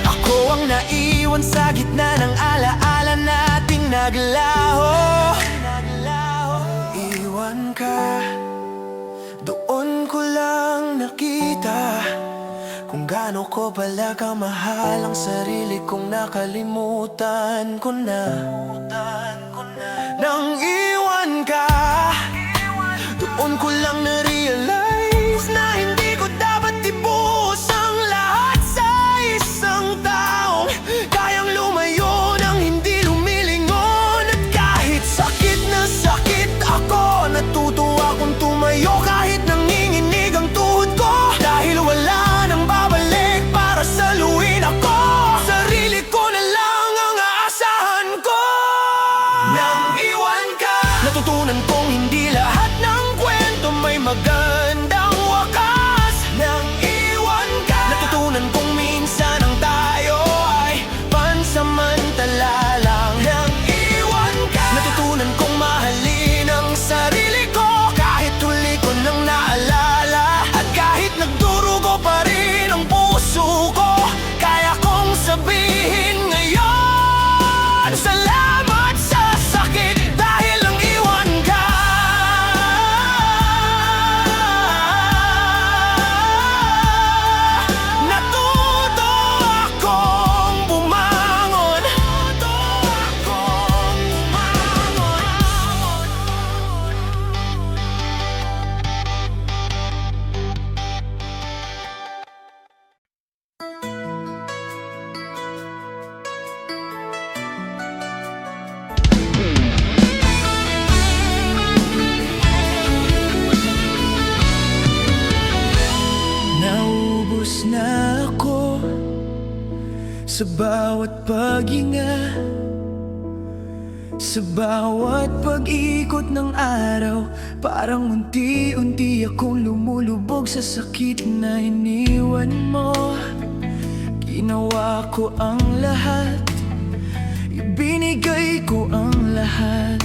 ako ang naiwan sa gitna ng alaala nating naglaho. Iwan ka, doon ko lang nakita kung gaano ko pala kamahal ang sarili kong nakalimutan ko na. Nang iwan ka, doon ko lang na-realize na hindi ko dapat ibuhos ang lahat sa isang taong kayang lumayo nang hindi lumilingon. At kahit sakit na sakit ako, natutuwa kong tumayo kahit nanginginig ang tuhod ko. Dahil wala nang babalik para saluhin ako, sarili ko na lang ang aasahan ko. Nang iwan ka, natutunan kong hindi lahat ng kwento may magandang wakas. Nang iwan ka, natutunan kong minsan ang tayo ay pansamantala lang. Nang iwan ka, natutunan kong mahalin ang sarili ko kahit huli ko nang naalala. At kahit nagdurugo pa rin ang puso ko, kaya kong sabihin ngayon, salamat sa sakit dahil lang iwan ka. Natuto akong bumangon. Naubos na ako sa bawat paghinga. Sa bawat pag-ikot ng araw, parang unti-unti akong lumulubog sa sakit na iniwan mo. Ginawa ko ang lahat, ibinigay ko ang lahat,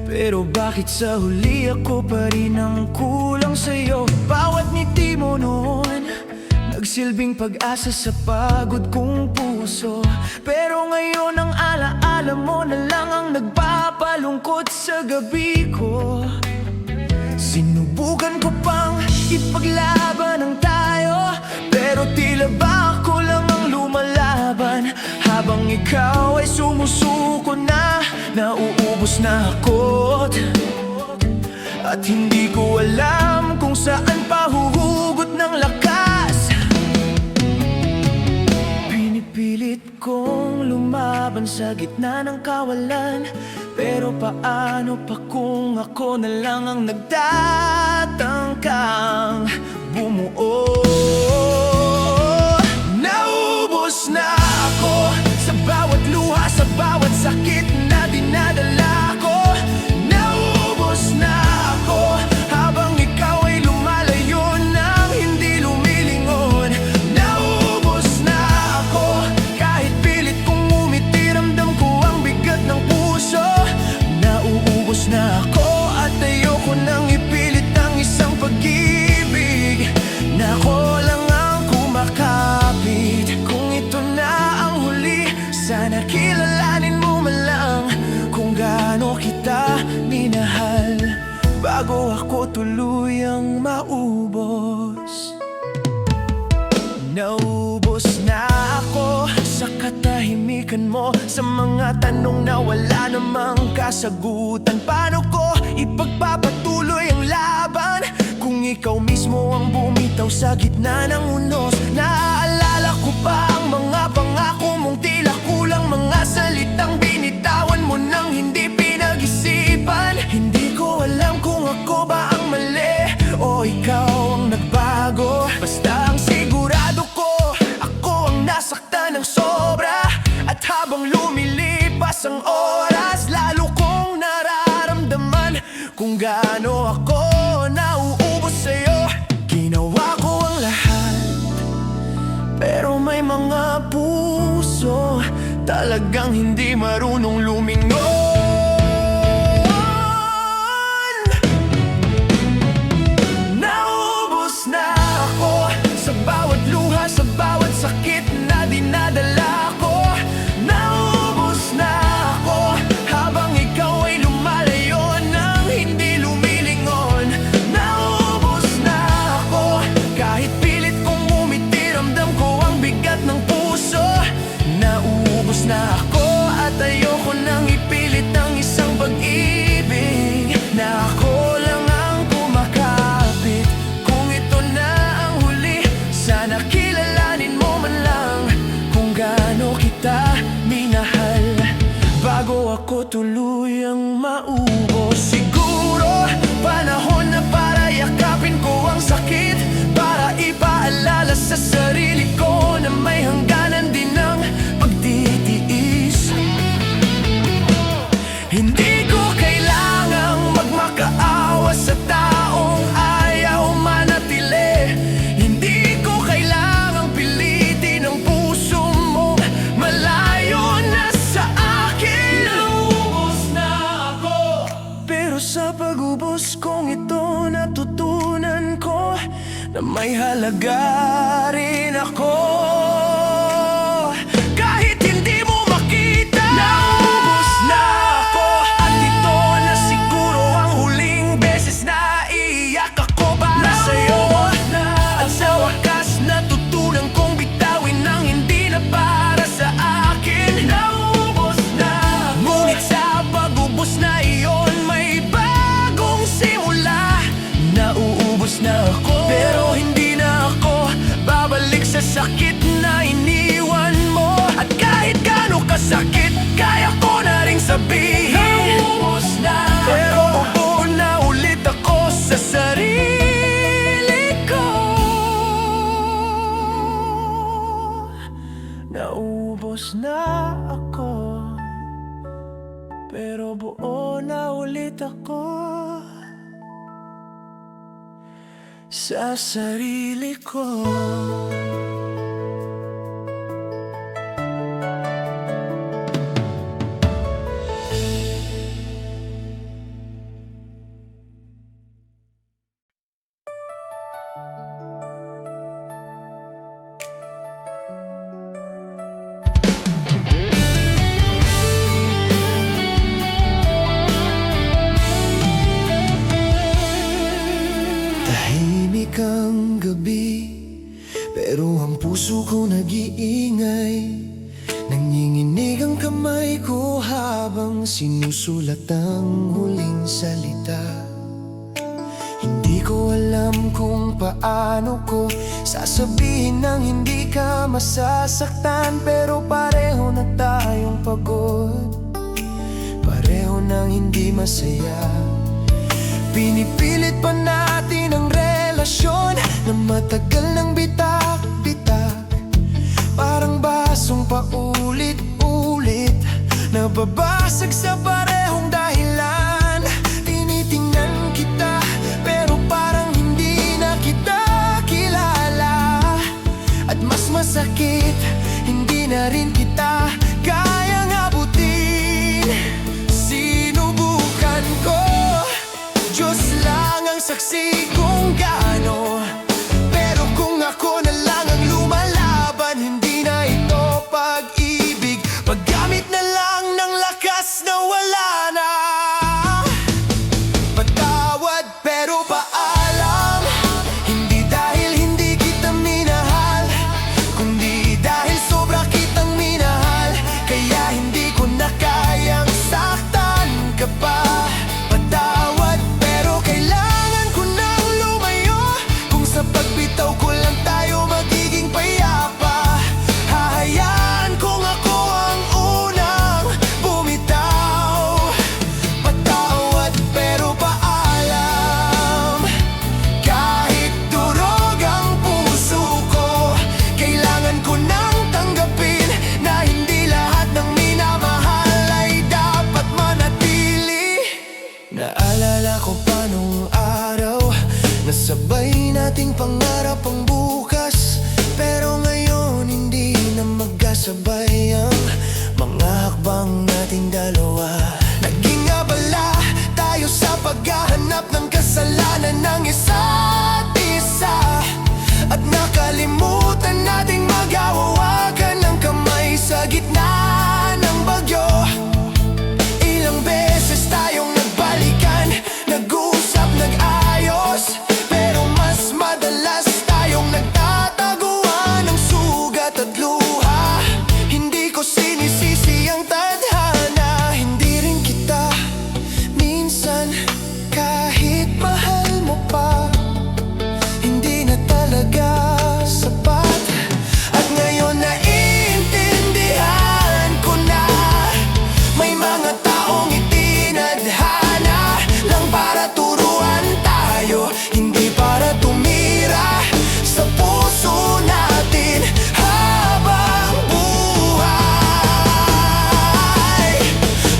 pero bakit sa huli ako pa rin ang kulang sa'yo? Bawat ngiti mo noon, nagsilbing pag-asa sa pagod kong puso, pero ngayon ang alaala mo na lang ang nagpapalungkot sa gabi ko. Sinubukan ko pang ipaglaban ang tayo, pero tila ba ako lang ang lumalaban? Habang ikaw ay sumusuko na, nauubos na ako, at hindi ko alam kung saan pahuhugot ng lakas. Pinipilit kong lumaban sa gitna ng kawalan, pero paano pa kung ako na lang ang nagtatangkang bumuo? Naubos na ako sa bawat luha, sa bawat sakit na dinadala ko. Naubos na ako habang ikaw ay lumalayo nang hindi lumilingon. Naubos na ako kahit pilit kong umiti, ramdam ko ang bigat ng puso. Nauubos na ako at ayoko nang ipilit ang isang pag-ibig na ako lang ang kumakapit. Kung ito na ang huli, sana kilalanin mo man lang kung gaano kita minahal bago ako tuluyang maubos. Naubos na ako sa katahimikan mo, sa mga tanong na wala namang kasagutan. Paano ko ipagpapatuloy ang laban kung ikaw mismo ang bumitaw sa gitna ng unos? Naaalala ko pa ang mga pangako mong tila kulang, mga salitang binitawan mo nang hindi pinag-isipan. Hindi ko alam kung ako ba ang mali o ikaw ang nagbago. Basta ang sigurado ko, ako ang nasaktan ng sobra, at habang lumilipas ang oras, lalo kong nararamdaman kung gaano ako nauubos sa'yo. Ginawa ko ang lahat, pero may mga puso talagang hindi marunong lumingon. Naubos na ako sa bawat luha, sa bawat sakit na dinadala ko. Naubos na ako habang ikaw ay lumalayo nang hindi lumilingon. Naubos na ako kahit pilit kong umiti, ramdam ko ang bigat ng puso. Naubos na ako at ayoko nang ipilit ang isang pag-ibig na ako lang ang kumakapit. Kung ito na ang huli, sana kilalanin mo man lang kung gaano kita minahal bago ako tuluyang maubos. Siguro panahon na para yakapin ko ang sakit, para ipaalala sa sarili ko na may hangganan din ng pagtitiis. Hindi ko kailangang magmakaawa sa taong ayaw manatili. Hindi ko kailangang pilitin ang puso mo malayo na sa akin. Naubos na ako, pero sa pag-ubos kong ito natutunan ko na may halaga rin ako. Kahit hindi mo makita, naubos na ako, at ito na siguro ang huling beses na iiyak ako para sa'yo. At sa wakas natutunan kong bitawin ang hindi na para sa akin. Naubos na ako, ngunit sa pag-ubos na iyon may bagong simula. Nauubos na ako, pero hindi na ako babalik sa sakit na iniwan mo. At kahit gaano kasakit, kaya ko na ring sabihin, naubos na ako, pero upo na ulit ako sa sarili ko. Naubos na ako. pero buo na ulit ako sa sarili ko. Tahimik ang gabi, pero ang puso ko nag-iingay. Nanginginig ang kamay ko habang sinusulat ang huling salita. Hindi ko alam kung paano ko sasabihin nang hindi ka masasaktan, pero pareho na tayong pagod, pareho nang hindi masaya. Pinipilit pa natin ang relasyon na matagal ng bitak-bitak, parang basong paulit-ulit, nababasag sa parehong dahilan. Tinitingnan kita pero parang hindi na kita kilala, at mas masakit, hindi na rin kita kayang abutin. Sinubukan ko, Diyos lang ang saksi kung gaano, pero kung ako na lang ang lumalaban, hindi na ito pag-ibig, paggamit na lang ng lakas na wala na. Patawad pero paalam, hindi dahil hindi kita minahal, kundi dahil sobra kitang minahal, kaya hindi ko na kayang saktan ka pa. Patawad pero kailangan ko nang lumayo, kung sa pagbitaw ko lang tayo magiging payapa. Hahayaan kung ako ang unang bumitaw. Patawad pero paalam, kahit durog ang puso ko, kailangan ko nang tanggapin na hindi lahat ng minamahal ay dapat manatili. Naalala ko pa nung araw, nasabay nating pangarap ang bukas, pero ngayon hindi na magkasabay ang mga hakbang nating dalawa. Naging abala tayo sa paghahanap ng kasalanan ng isa't isa, at nakalimutan nating maghahawakan ng kamay sa gitna ng bagyo. Ilang beses tayong nagbalikan, nag-usap, nag-ayos, pero mas madalas tayong nagtataguan ng sugat at luha. Hindi ko sinisisi ang tadhana, hindi rin kita minsan kahit mahal mo pa, hindi na talaga sapat. At ngayon naiintindihan ko na, may mga taong itinadhana lang para turuan tayo, hindi para tumira sa puso natin habang buhay.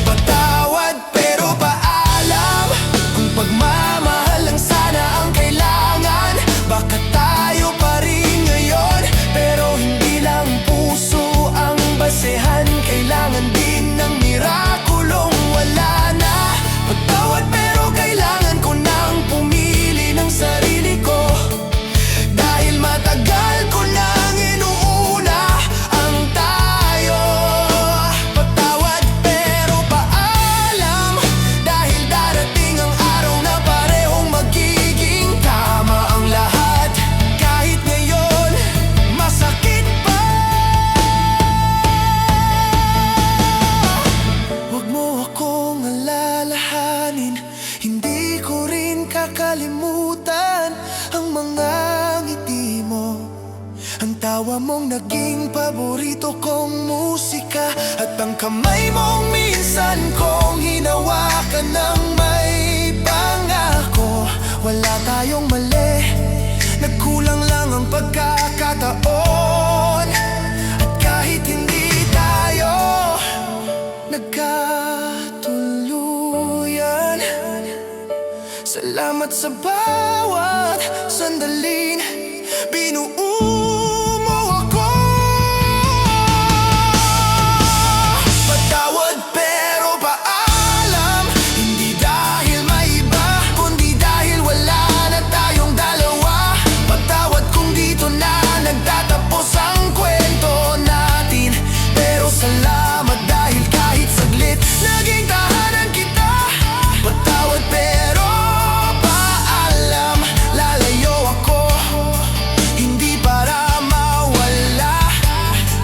Patawad pero paalam, kung pagmamahal lang sana ang kailangan, baka tayo pa rin ngayon, pero hindi lang puso ang basehan, kailangan din ng mirakulong wala na. Patawad pero kailangan ko nang pumili ng sarili ko, dahil matagal ko nang inuuna ang tayo. Patawad pero paalam, dahil darating ang araw na parehong magiging tama ang lahat, kahit ngayon masakit pa. Huwag mo akong alalahanin, hindi ko rin kakalimutan ang mga ngiti mo, ang tawa mong naging paborito kong musika, at ang kamay mong minsan kong hinawakan ng may pangako. Wala tayong mali, nagkulang lang ang pagkakataon, at kahit hindi tayo nagkatuloy, At sa bawat sandaling binuo mo ako. Patawad pero paalam, hindi dahil may iba, kundi dahil wala na tayong dalawa. Patawad kung dito na nagtatapos ang kwento natin, pero salamat dahil kahit saglit naging tahanan kita. Patawad pero paalam, lalayo ako, hindi para mawala,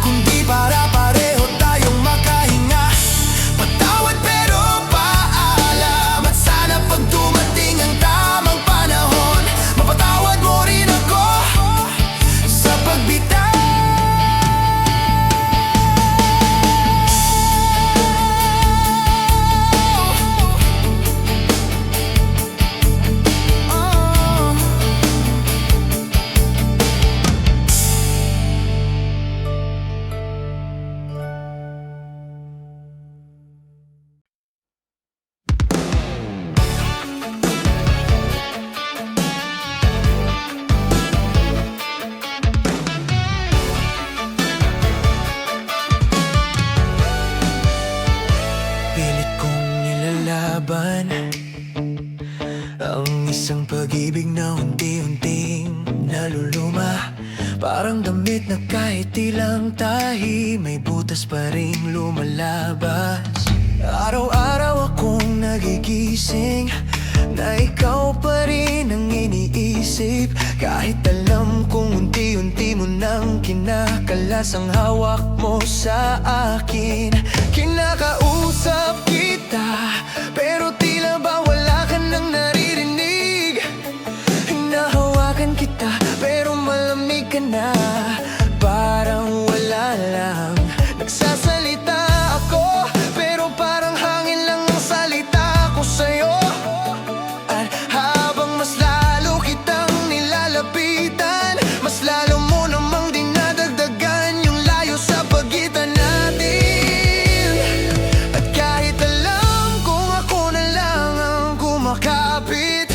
kundi para pareho tayong makahinga. Patawad pero paalam, at sana pag dumating ang tamang panahon, mapatawad mo rin ako sa pagbitaw. Pilit kong nilalaban ang isang pag-ibig na unti-unting naluluma. Parang damit na kahit ilang tahi, may butas pa rin lumalabas. Araw-araw akong nagigising na ikaw pa rin ang iniisip, kahit alam kong unti-unti mo nang kinakalas ang hawak mo sa akin. Kinakausap kita, pero tila ba wala ka nang naririnig. Hinahawakan kita, pero malamig ka na, parang wala lang. Nagsasalita ako, pero parang hangin lang ang salita ko sa'yo. At habang mas lalo kitang nilalapitan, mas lalo mo namang dinadagdagan yung layo sa pagitan natin. At kahit alam kung ako na lang ang kumakapit,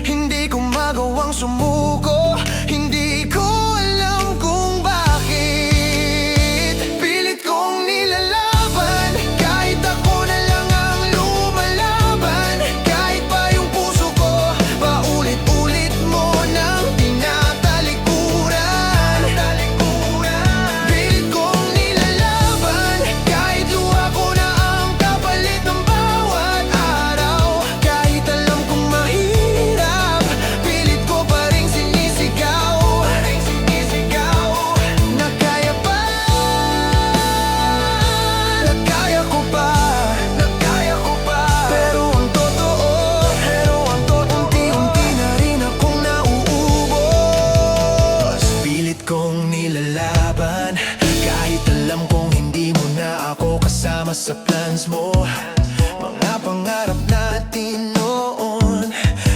hindi ko magawang sumuko. Hindi ko alam kung bakit pilit kong nilalaban, kahit ako na lang ang lumalaban. Kahit pa yung puso ko paulit-ulit mo nang tinatalikuran. Pilit kong nilalaban, kahit luha ko na ang kapalit ng bawat araw. Kahit alam kong mahirap, pilit ko pa rin sinisigaw na kaya pa, na kaya ko pa, na kaya ko pa. Pero ang totoo, unti-unti na rin akong nauubos. Pilit kong nilalaban, kahit alam kong hindi mo na ako kasama sa plans mo. Mga pangarap natin noon,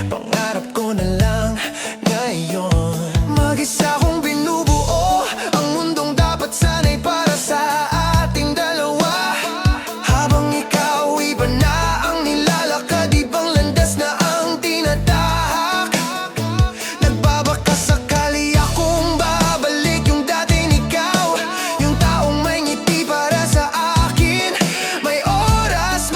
pangarap ko na lang ngayon. Mag-isa kong binubuo ang mundong dapat sana'y para sa ating dalawa. Habang ikaw iba na ang nilalakad, ibang landas na ang tinatahak. Nagbabaka sakali akong babalik yung dating ikaw, yung taong may ngiti para sa akin. May oras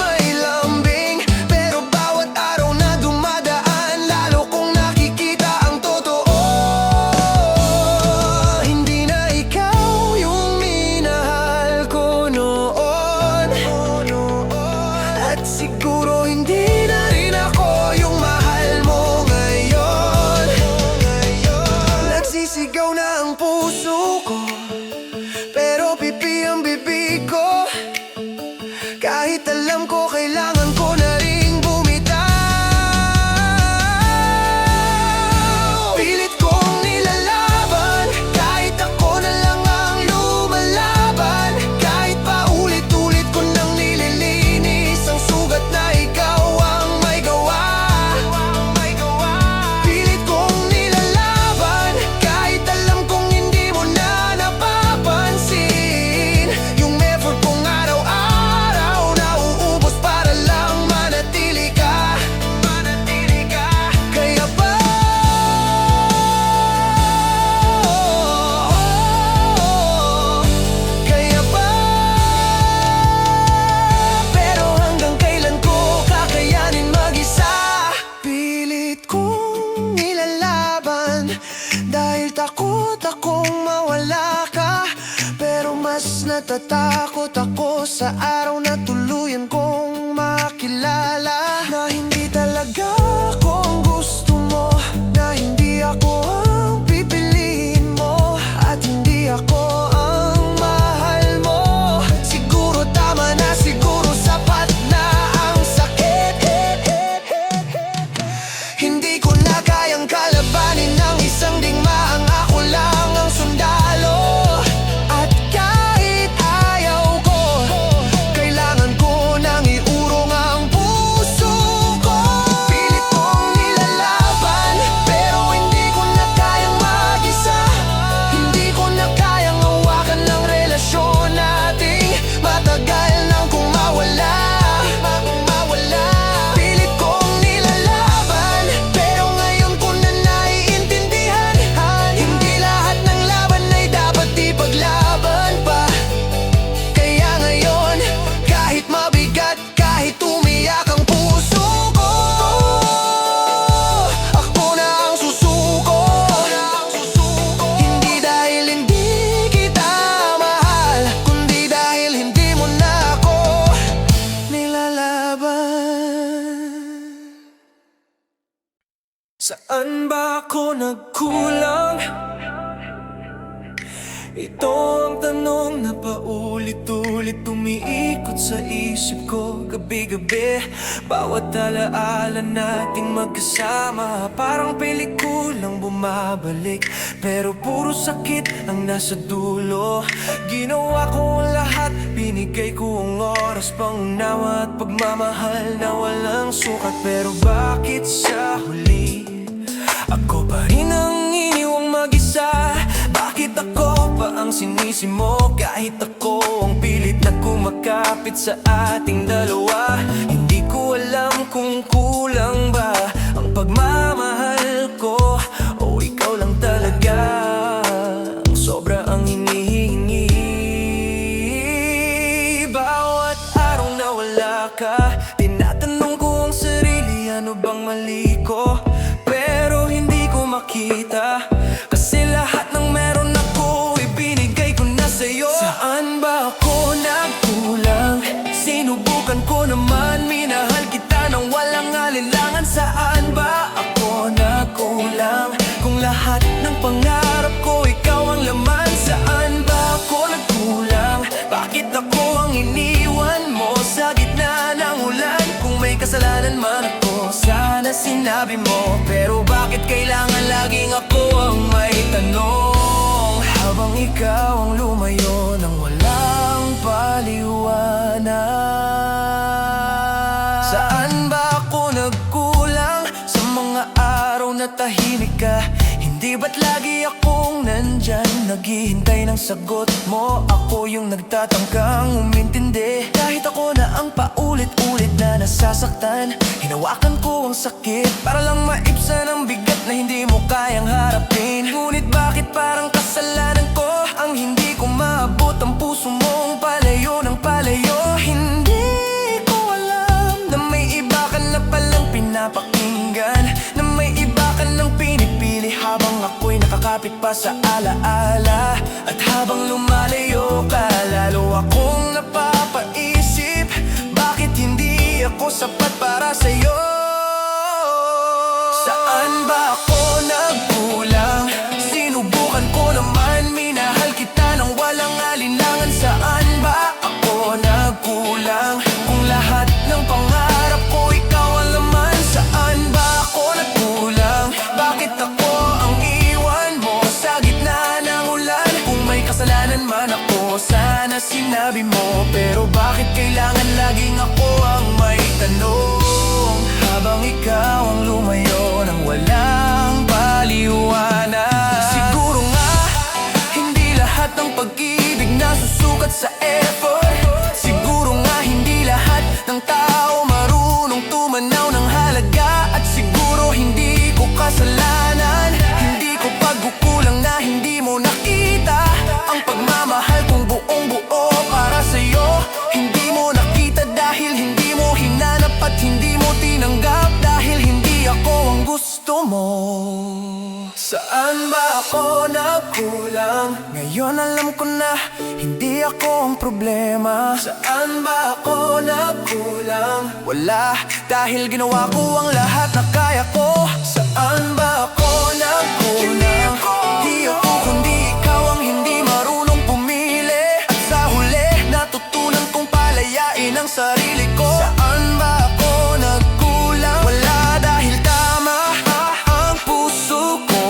natatakot ako sa araw na tuluyan kong makilala na hindi talaga ako ang gusto mo, na hindi ako ang pipiliin mo, at hindi ako ang mahal mo. Siguro tama na, siguro sapat na ang sakit. Hindi ko na kayang kalabanin ng isang digmaang ako lang ang sundalo. At kahit ayaw ko, kailangan ko nang iurong ang puso ko. Pilit kong nilalaban, pero hindi ko na kayang mag-isa. Hindi ko na kayang hawakan ng relasyon nating matagal nang kung mawala. Pilit kong nilalaban, pero ngayon ko na naiintindihan, hindi lahat ng laban ay dapat ipaglaban pa. Kaya ngayon, kahit mabigat, kahit umiyak ang puso ko, ako na ang susuko. Hindi dahil hindi kita mahal, kundi dahil hindi mo na ako nilalaban. Saan ba ako nagkulang? Ito ang tanong na paulit-ulit umiikot sa isip ko gabi-gabi. Bawat alaala nating magkasama, parang pelikulang bumabalik, pero puro sakit ang nasa dulo. Ginawa ko ang lahat, binigay ko ang oras, pangunawa at pagmamahal na walang sukat. Pero bakit sa huli ako pa rin ang iniwang mag-isa? Bakit ako pa ang sinisi mo, kahit ako ang pilit na kumakapit sa ating dalawa? Hindi ko alam kung kulang ba ang pagmamahal ko, o ikaw lang talaga ang sobra ang hinihingi. Bawat araw na wala ka, tinatanong ko ang sarili, ano bang mali ko? Pero hindi ko makita, kasi lahat ng meron ako ibinigay ko na sa'yo. Saan ba ako nagkulang? Sinubukan ko naman, minahal kita nang walang alinlangan. Saan ba ako nagkulang? Kung lahat ng pangarap ko ikaw ang laman. Saan ba ako nagkulang? Bakit ako ang iniwan mo sa gitna ng ulan? Kung may kasalanan man ako, sana sinabi mo. Pero bakit kailangan laging ako ang may tanong, habang ikaw ang lumayo nang walang paliwanag? Saan ba ako nagkulang sa mga araw na tahimik ka? Hindi ba't lagi akong nandyan, naghihintay ng sagot mo? Ako yung nagtatangkang umintindi, kahit ako na ang paulit-ulit na nasasaktan. Hinawakan ko ang sakit para lang maibsan ang bigat na hindi mo kayang harapin. Ngunit bakit parang kasalanan ko ang hindi ko maabot ang puso mong palayo ng palayo? Hindi ko alam na may iba ka na palang pinapakinggan, na may iba ka nang pinipili habang ako'y nakakapit pa sa alaala. At habang lumalayo ka, lalo akong napapaisip, bakit hindi ako sapat para sa'yo? Saan ba ako nagkulang? Sinubukan ko naman, minahal kita nang walang alinlangan. Saan ba ako nagkulang? Kung lahat ng pangarap ko ikaw ang laman. Saan ba ako nagkulang? Bakit ako ang iwan mo sa gitna ng ulan? Kung may kasalanan man ako, sana sinabi mo. Pero bakit kailangan laging ako ang may tanong, habang ikaw ang lumayo nang walang paliwanag? Siguro nga, hindi lahat ng pag-ibig nasusukat sa effort. Siguro nga, hindi lahat ng tao marunong tumanaw ng halaga. At siguro hindi ko kasalanan, hindi ko pagkukulang na hindi mo nakita ang pagmamahal kong buong buo para sa'yo. Hindi mo nakita dahil hindi mo hinanap, at hindi mo tinanggap dahil hindi ako ang gusto mo. Saan ba ako nagkulang? Ngayon alam ko na hindi ako ang problema. Saan ba ako nagkulang? Wala, dahil ginawa ko ang lahat na kaya ko. Saan ba ako nagkulang? Di ako kundi ikaw ang hindi marunong pumili. At sa huli, natutunan kong palayain ang sarili ko. Saan ba ako nagkulang? Wala, dahil tama ang puso ko,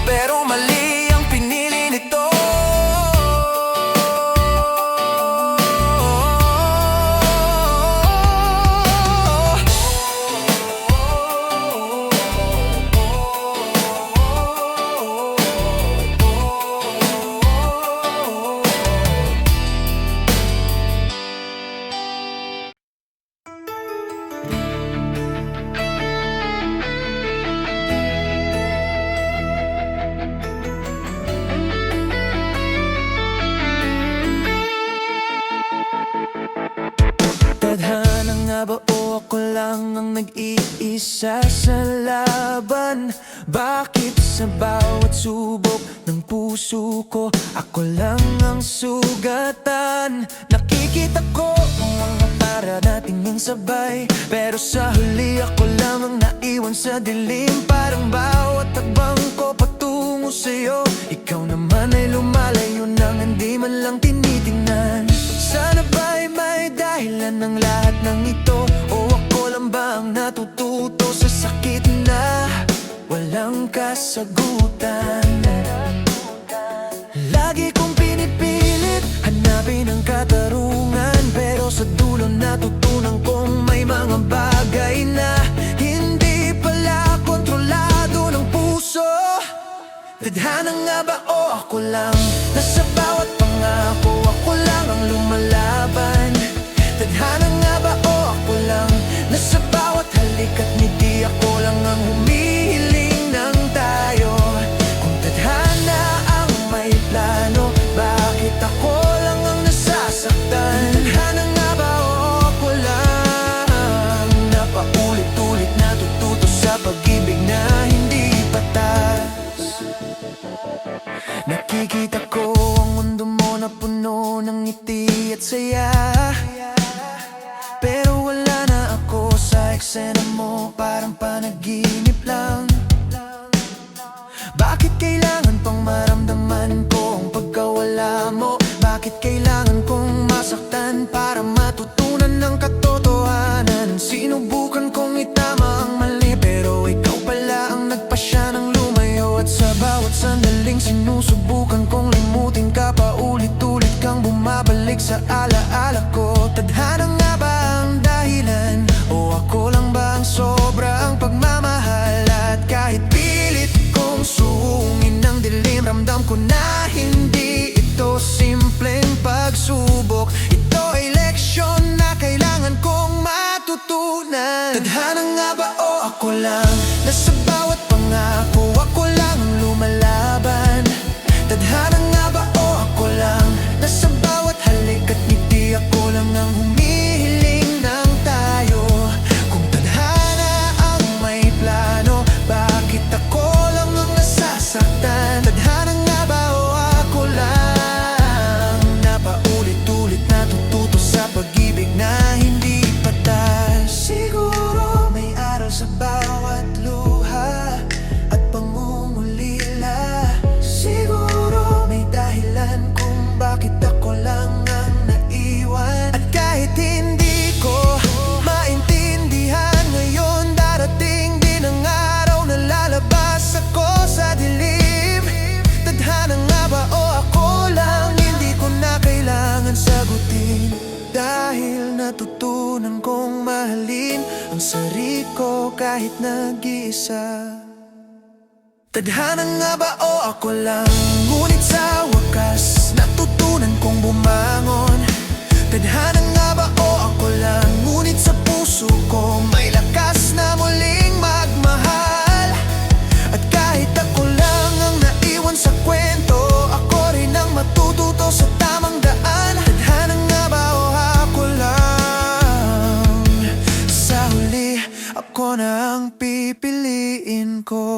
pero mali ang pinili nito. Tadhana nga ba o ako lang ang nag-iisa sa laban? Bakit sa bawat subok ng puso ko ako lang ang sugatan? Nakikita ko ang mga paradating sabay, pero sa huli ako lang ang naiwan sa dilim. Parang bawat tagbang ko patungo sa'yo, ikaw naman ay lumalayo nang hindi man lang tinitingnan. Sana ba'y may dahilan ng lahat ng ito, o ako lang ba ang natututo sa sakit na walang kasagutan? Lagi kong pinipilit hanapin ang katarungan, pero sa dulo natutunan kong may mga bagay na hindi pala kontrolado ng puso. Tadhana nga ba o ako lang? Nasa bawat pangako ako lang ang lumalaban. Tadhana nga ba o ako lang? Nasa bawat halik at ngiti ako lang ang humihiling ng tayo. Kung tadhana ang may plano, bakit ako lang ang nasasaktan? Tadhana nga ba o ako lang? Napaulit-ulit natututo sa pag-ibig na hindi patas. Nakikita ko ang mundo mo na puno ng ngiti at saya, pero wala na ako sa eksena mo, parang panaginip lang. Bakit kailangan pang maramdaman ko ang pagkawala mo? Bakit kailangan kong masaktan para matutunan ng katotohanan? Sinubukan kong itama ang mali, pero ikaw pala ang nagpasya ng lumayo. At sa bawat sandaling sinusubukan kong limutin ka, paulit-ulit kang bumabalik sa alaala ko. Tadhana nga ba ang dahilan, o ako lang ba ang sobra ang pagmamahal? At kahit pilit kong sungin ng dilim, ramdam ko na hindi ito simpleng pagsubok. Ito ay leksyon na kailangan kong matutunan. Tadhana nga ba o ako lang? Nasa bawat pangako ako lang ang lumalaban. Tadhana nga ba o ako lang? Nasa bawat halik at ngiti ako lang ang humihiling ng tayo. Kung tadhana ang may plano, bakit ako lang ang nasasaktan? Tadhana nga ba o ako lang? Napaulit-ulit natututo sa pag-ibig na hindi patas. Siguro may aral sa bawat luha at pangungulila. Siguro may dahilan kung bakit ako lang ang naiwan. At kahit hindi ko maintindihan ngayon, darating din ang araw na lalabas ako sa dilim. Tadhana nga ba o ako lang? Hindi ko na kailangan sagutin, dahil natutunan kong mahalin ang sarili ko kahit nag-iisa. Tadhana nga ba o ako lang? Ngunit sa wakas natutunan kong bumangon. Tadhana nga ba o ako lang? Ngunit sa puso ko may lakas na muling magmahal. At kahit ako lang ang naiwan sa kwento, ako rin ang matututo sa tamang daan. Tadhana nga ba o ako lang? Sa huli, ako na ang pipiliin ko.